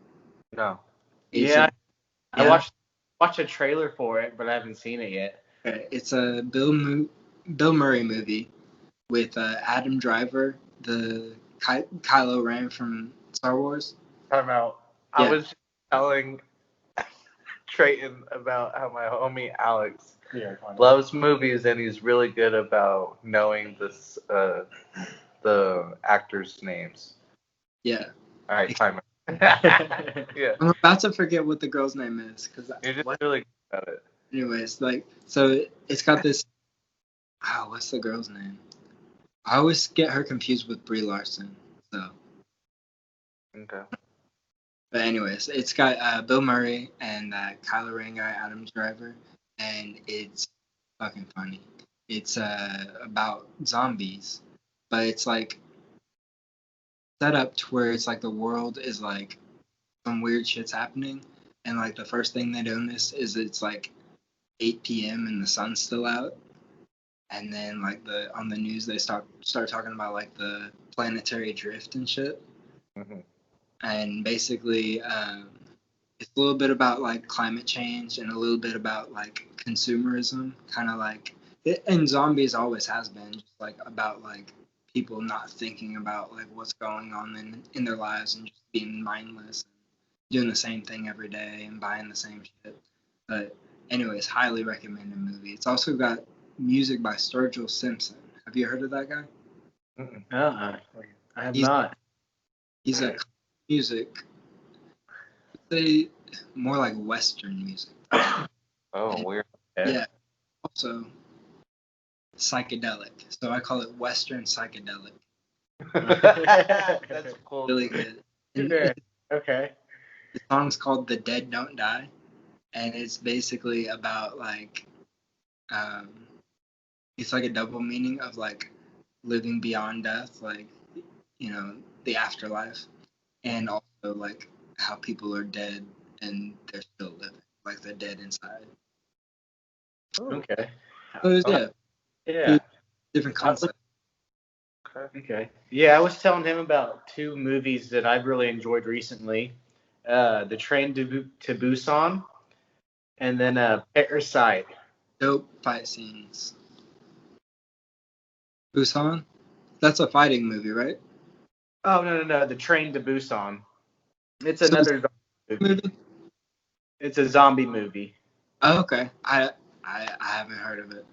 No. It's Yeah. Yeah. I watched a trailer for it, but I haven't seen it yet. It's a Bill Murray movie with Adam Driver, the Kylo Ren from Star Wars. Time out. Yeah. I was just telling Trayton about how my homie Alex loves movies and he's really good about knowing the actors' names. Yeah. All right, time out. Yeah. I'm about to forget what the girl's name is because You're just really good at it. anyways, so it's got this. Oh, what's the girl's name? I always get her confused with Brie Larson. So, Okay. but anyways, it's got Bill Murray and Kylo Ren guy Adam Driver, and it's fucking funny. It's about zombies, but it's like set up to where it's like the world is like some weird shit's happening, and like the first thing they notice is it's like 8 p.m. and the sun's still out. And then like on the news they start talking about like the planetary drift and shit. Mm-hmm. And basically it's a little bit about like climate change and a little bit about like consumerism, kind of like and zombies always has been just like about like people not thinking about like what's going on in their lives and just being mindless and doing the same thing every day and buying the same shit. But anyways, highly recommended movie. It's also got music by Sturgill Simpson. Have you heard of that guy? I have He's- not. He's a music, say more like Western music. Oh, weird. Yeah. Also psychedelic. So I call it Western psychedelic. That's cool. Really good. And Yeah. Okay. the song's called The Dead Don't Die. And it's basically about like it's like a double meaning of like living beyond death, like the afterlife, and also like how people are dead and they're still living, like they're dead inside. Okay. So yeah, Yeah. different concept. Okay. Yeah, I was telling him about two movies that I've really enjoyed recently. The Train to Busan, and then Parasite. Dope fight scenes. Busan? That's a fighting movie, right? Oh no, The Train to Busan. It's So another zombie movie. Movie? It's a zombie movie. Oh, okay. I haven't heard of it.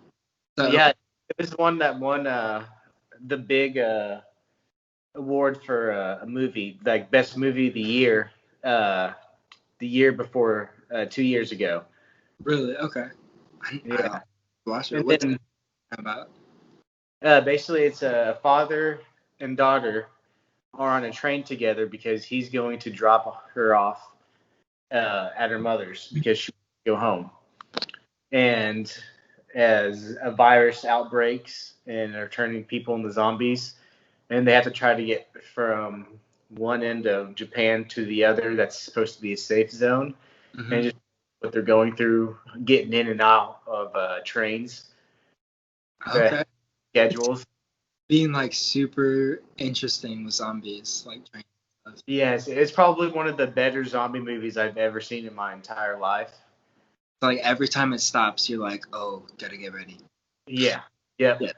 So, Yeah, it was one that won the big award for a movie, like best movie of the year before 2 years ago. Really? Okay. Yeah. Watch it. And What's then it about? basically it's a father and daughter are on a train together because he's going to drop her off at her mother's because she wants to go home. And as a virus outbreaks and are turning people into zombies, and they have to try to get from one end of Japan to the other that's supposed to be a safe zone, Mhm. and just what they're going through, getting in and out of trains, Okay. schedules. Being like super interesting with zombies, like train stuff. Yes, it's probably one of the better zombie movies I've ever seen in my entire life. So, like every time it stops, you're like, oh, gotta get ready. Yeah. Yep. Yeah.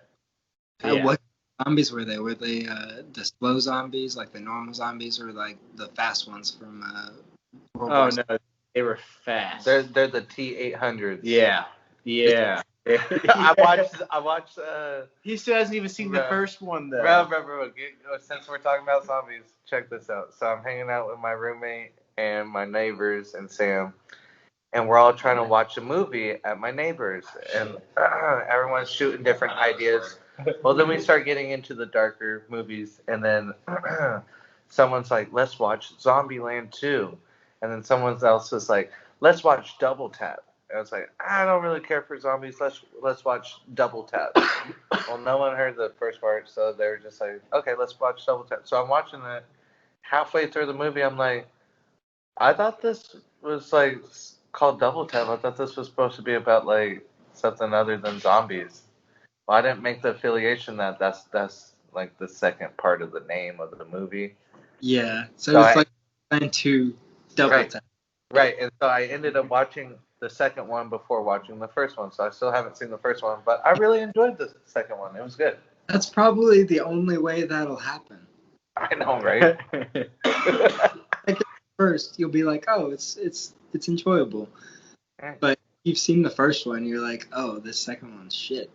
Yeah. What zombies were they? Were they the slow zombies, like the normal zombies, or like the fast ones from World Oh War no, they were fast. They're the T-800s. Yeah. Yeah. I watched. He still hasn't even seen the Bro. first one though. Bro, since we're talking about zombies, check this out. So I'm hanging out with my roommate and my neighbors and Sam, and we're all trying to watch a movie at my neighbor's, and everyone's shooting different ideas. Well, then we start getting into the darker movies, and then someone's like, "Let's watch Zombieland 2," and then someone else is like, "Let's watch Double Tap." And I was like, "I don't really care for zombies. Let's watch Double Tap." Well, no one heard the first part, so they were just like, "Okay, let's watch Double Tap." So I'm watching it. Halfway through the movie, I'm like, I thought this was like called Double Tap. I thought this was supposed to be about like something other than zombies. Well, I didn't make the affiliation that that's like the second part of the name of the movie. Yeah. So So it's I like trying to double right tap. right, and so I ended up watching the second one before watching the first one. So I still haven't seen the first one, but I really enjoyed the second one. It was good. That's probably the only way that'll happen. I know, right? Like at first, you'll be like, oh, it's enjoyable, but you've seen the first one, you're like, oh, this second one's shit.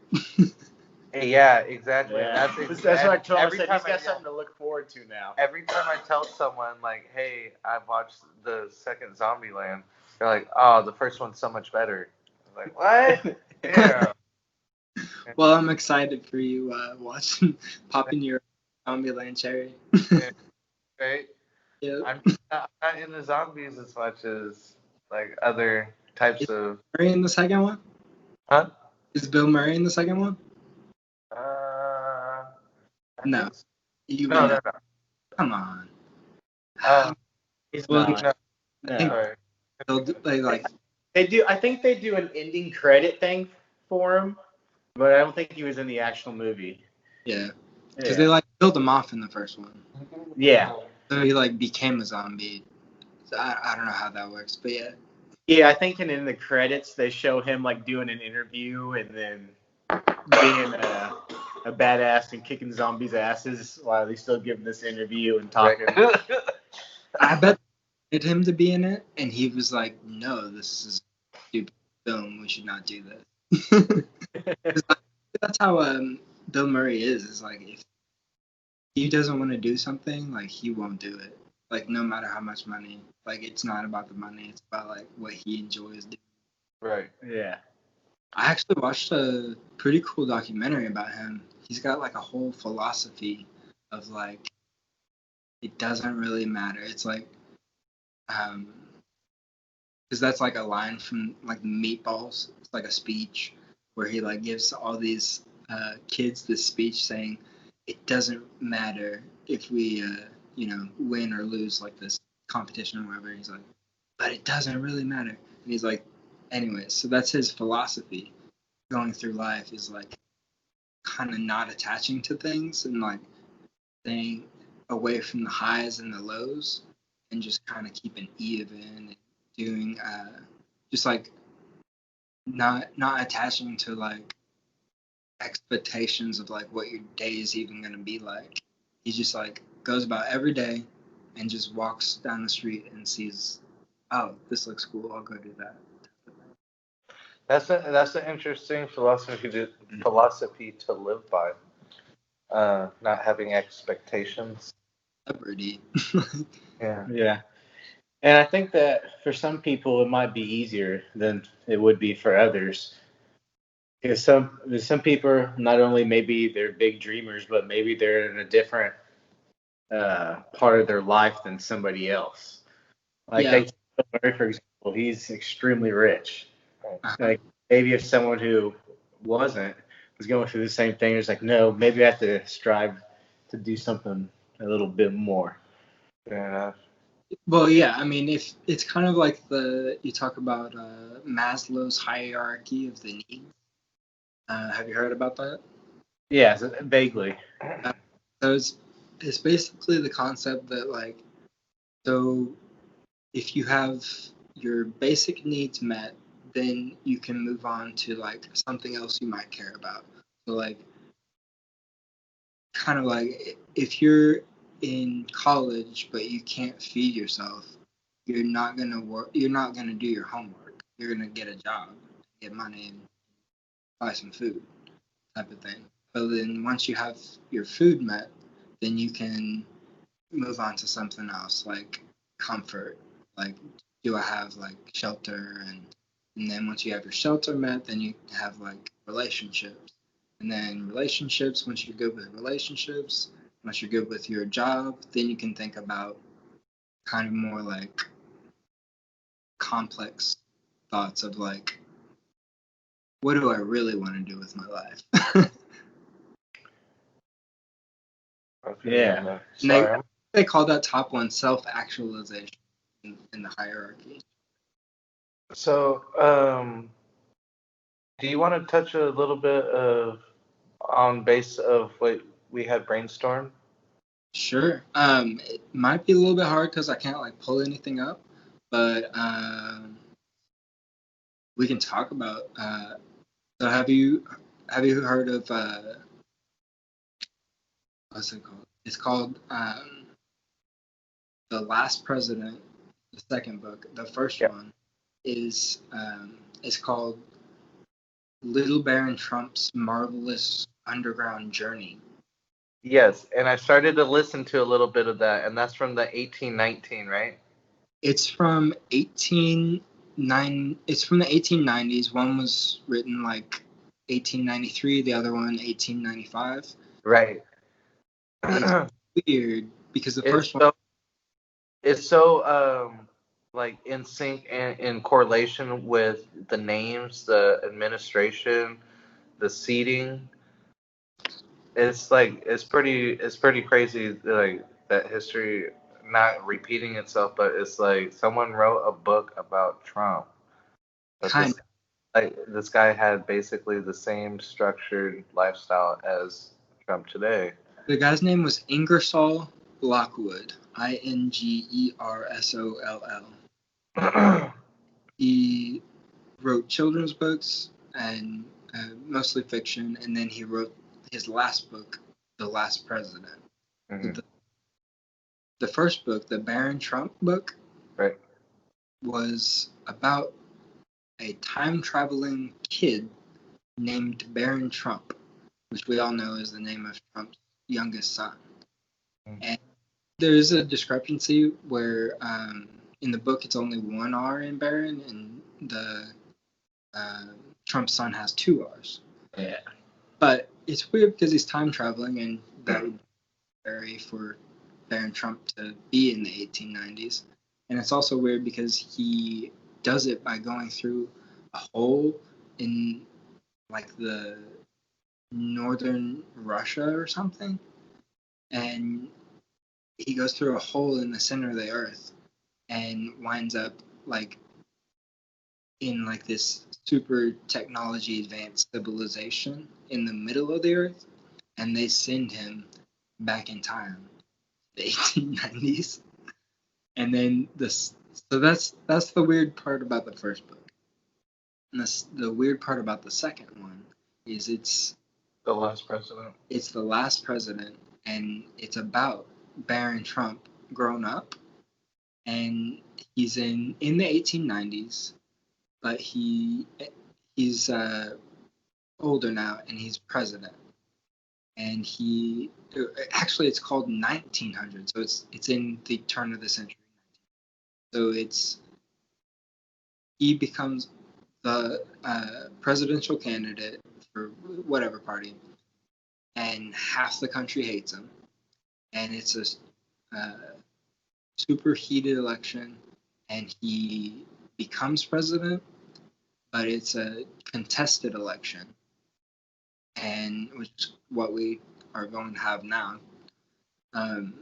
Yeah, exactly. Yeah. And That's what I told him. I every said, time he's got something to look forward to now. every time I tell someone like, "Hey, I've watched the second Zombieland," they're like, "Oh, the first one's so much better." I'm like, "What?" Yeah. Well, I'm excited for you watching, popping your Zombieland cherry. Right. Yeah. I'm not into zombies as much as like other types Is of. Murray in the second one? Huh? Is Bill Murray in the second one? I No. think so. You No, would no, know. no. Come on. He's Well, not. No. I think Sorry. they like. They do. I think they do an ending credit thing for him, but I don't think he was in the actual movie. Yeah. Because they like killed him off in the first one. Yeah. So he like became a zombie. So I don't know how that works, but yeah. Yeah, I think in the credits they show him like doing an interview and then being a badass and kicking zombies' asses while he's still giving this interview and talking. Right. I bet they wanted him to be in it, and he was like, "No, this is a stupid film. We should not do this." 'Cause that's how Bill Murray is. Is like if he doesn't want to do something, like he won't do it. Like no matter how much money. Like it's not about the money. It's about like what he enjoys doing. Right. Yeah. I actually watched a pretty cool documentary about him. He's got like a whole philosophy of like it doesn't really matter. It's like because that's like a line from like Meatballs. It's like a speech where he like gives all these kids this speech saying it doesn't matter if we win or lose like this competition or whatever. He's like, but it doesn't really matter. And he's like, anyways, so that's his philosophy going through life is like kind of not attaching to things and like staying away from the highs and the lows and just kind of keeping even and doing just like not attaching to like expectations of like what your day is even going to be like. He just like goes about every day and just walks down the street and sees, oh, this looks cool, I'll go do that. That's an interesting philosophy to live by. Not having expectations. Celebrity. Yeah. Yeah. And I think that for some people it might be easier than it would be for others. Because some people not only maybe they're big dreamers, but maybe they're in a different part of their life than somebody else. Like Yeah. Larry, for example, he's extremely rich. Uh-huh. Like maybe if someone who wasn't was going through the same thing, it's like, no, maybe I have to strive to do something a little bit more. Fair enough. Well, yeah, I mean, if it's kind of like you talk about Maslow's hierarchy of the needs. Have you heard about that? Yeah, vaguely. So it's basically the concept that like, so if you have your basic needs met, then you can move on to like something else you might care about. So like, kind of like if you're in college but you can't feed yourself, you're not gonna work. You're not gonna do your homework. You're gonna get a job, get money, and buy some food, type of thing. But then once you have your food met, then you can move on to something else like comfort, like do I have like shelter, and then once you have your shelter met, then you have like relationships, and then relationships. Once you're good with relationships, once you're good with your job, then you can think about kind of more like complex thoughts of like, what do I really want to do with my life? Yeah. Sorry. They call that top one self-actualization in the hierarchy. So, do you want to touch a little bit on base of what we had brainstormed? Sure. It might be a little bit hard because I can't like pull anything up, but we can talk about. So have you heard of what's it called? It's called The Last President, the second book. The first Yep. one is called Little Baron Trump's Marvelous Underground Journey. Yes, and I started to listen to a little bit of that, and that's from the 1819, right? It's from 1890. It's from the 1890s. One was written like 1893, the other one 1895. Right. It's weird because the It's first one, so it's so like in sync and in correlation with the names, the administration, the seating. It's pretty crazy like that history not repeating itself, but it's like someone wrote a book about Trump. But kind this guy had basically the same structured lifestyle as Trump today. the guy's name was Ingersoll Lockwood, Ingersoll. He wrote children's books and mostly fiction, and then he wrote his last book, The Last President. Mhm. The first book, the Baron Trump book, Right. was about a time traveling kid named Baron Trump, which we all know is the name of Trump's youngest son. Mhm. And there's a discrepancy where in the book it's only one R in Baron, and the Trump's son has two R's. Yeah. But it's weird because he's time traveling, and that would be very for Baron Trump to be in the 1890s. And it's also weird because he does it by going through a hole in like the northern Russia or something. And he goes through a hole in the center of the earth and winds up like in like this super technology advanced civilization in the middle of the earth, and they send him back in time, the 1890s. And then this, so that's the weird part about the first book. And the weird part about the second one is The last president. it's the last president, and it's about Baron Trump grown up, and he's in the 1890s, but he's older now, and he's president. And he actually it's called 1900, so it's in the turn of the century. So he becomes the presidential candidate for whatever party, and half the country hates him, and it's a super heated election, and he becomes president, but it's a contested election, and which is what we are going to have now. Um,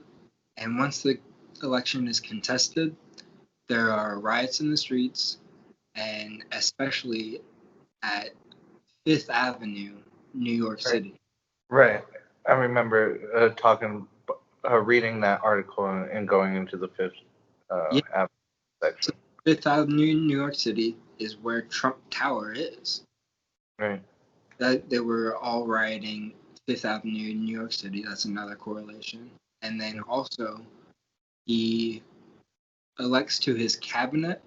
and once the election is contested, there are riots in the streets, and especially at Fifth Avenue, New York City. Right. I remember reading that article and going into the Fifth Yeah. Avenue section. Fifth Avenue, New York City, is where Trump Tower is. Right. That they were all rioting Fifth Avenue, New York City. That's another correlation. And then also, he elects to his cabinet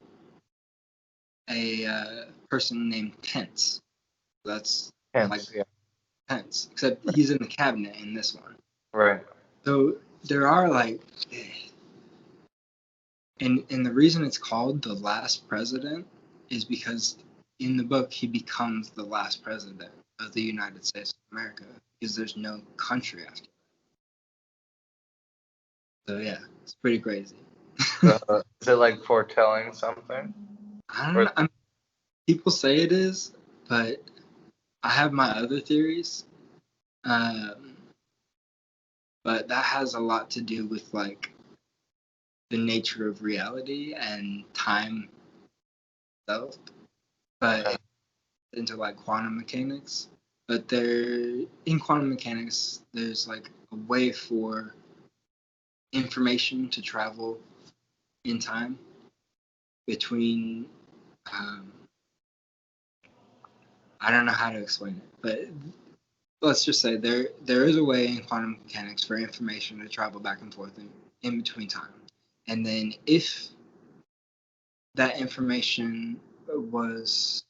a person named Pence. That's Hence, like yeah. Pence, except he's in the cabinet in this one. Right. So there are like And the reason it's called The Last President is because in the book he becomes the last president of the United States of America because there's no country after that. So yeah, it's pretty crazy. Is it like foretelling something? I don't know. I mean, people say it is, but I have my other theories. But that has a lot to do with like the nature of reality and time itself. But into like quantum mechanics. But in quantum mechanics, there's like a way for information to travel in time between. I don't know how to explain it, but let's just say there is a way in quantum mechanics for information to travel back and forth in between time. And then if that information was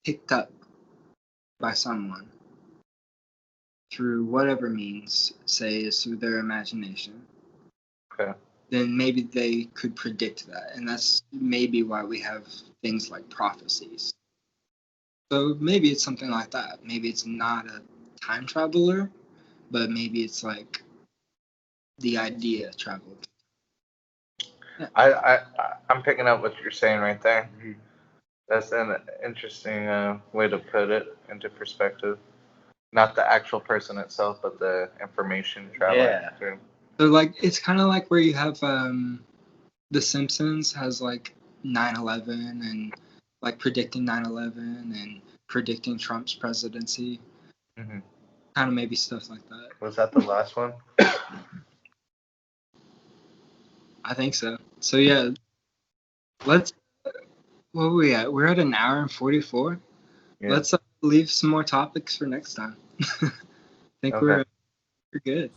picked up by someone through whatever means, say is through their imagination, Okay. then maybe they could predict that. And that's maybe why we have things like prophecies. So maybe it's something like that. Maybe it's not a time traveler, but maybe it's like the idea traveled. Yeah. I'm picking up what you're saying right there. That's an interesting way to put it into perspective. Not the actual person itself, but the information traveling through. So like it's kind of like where you have The Simpsons has like 9/11 and like predicting 9/11 and predicting Trump's presidency. Mm-hmm. Kind of maybe stuff like that. Was that the last one? I think so. So yeah, let's. What are we at? We're at an hour and 44. Yeah. Let's leave some more topics for next time. I think Okay. we're good.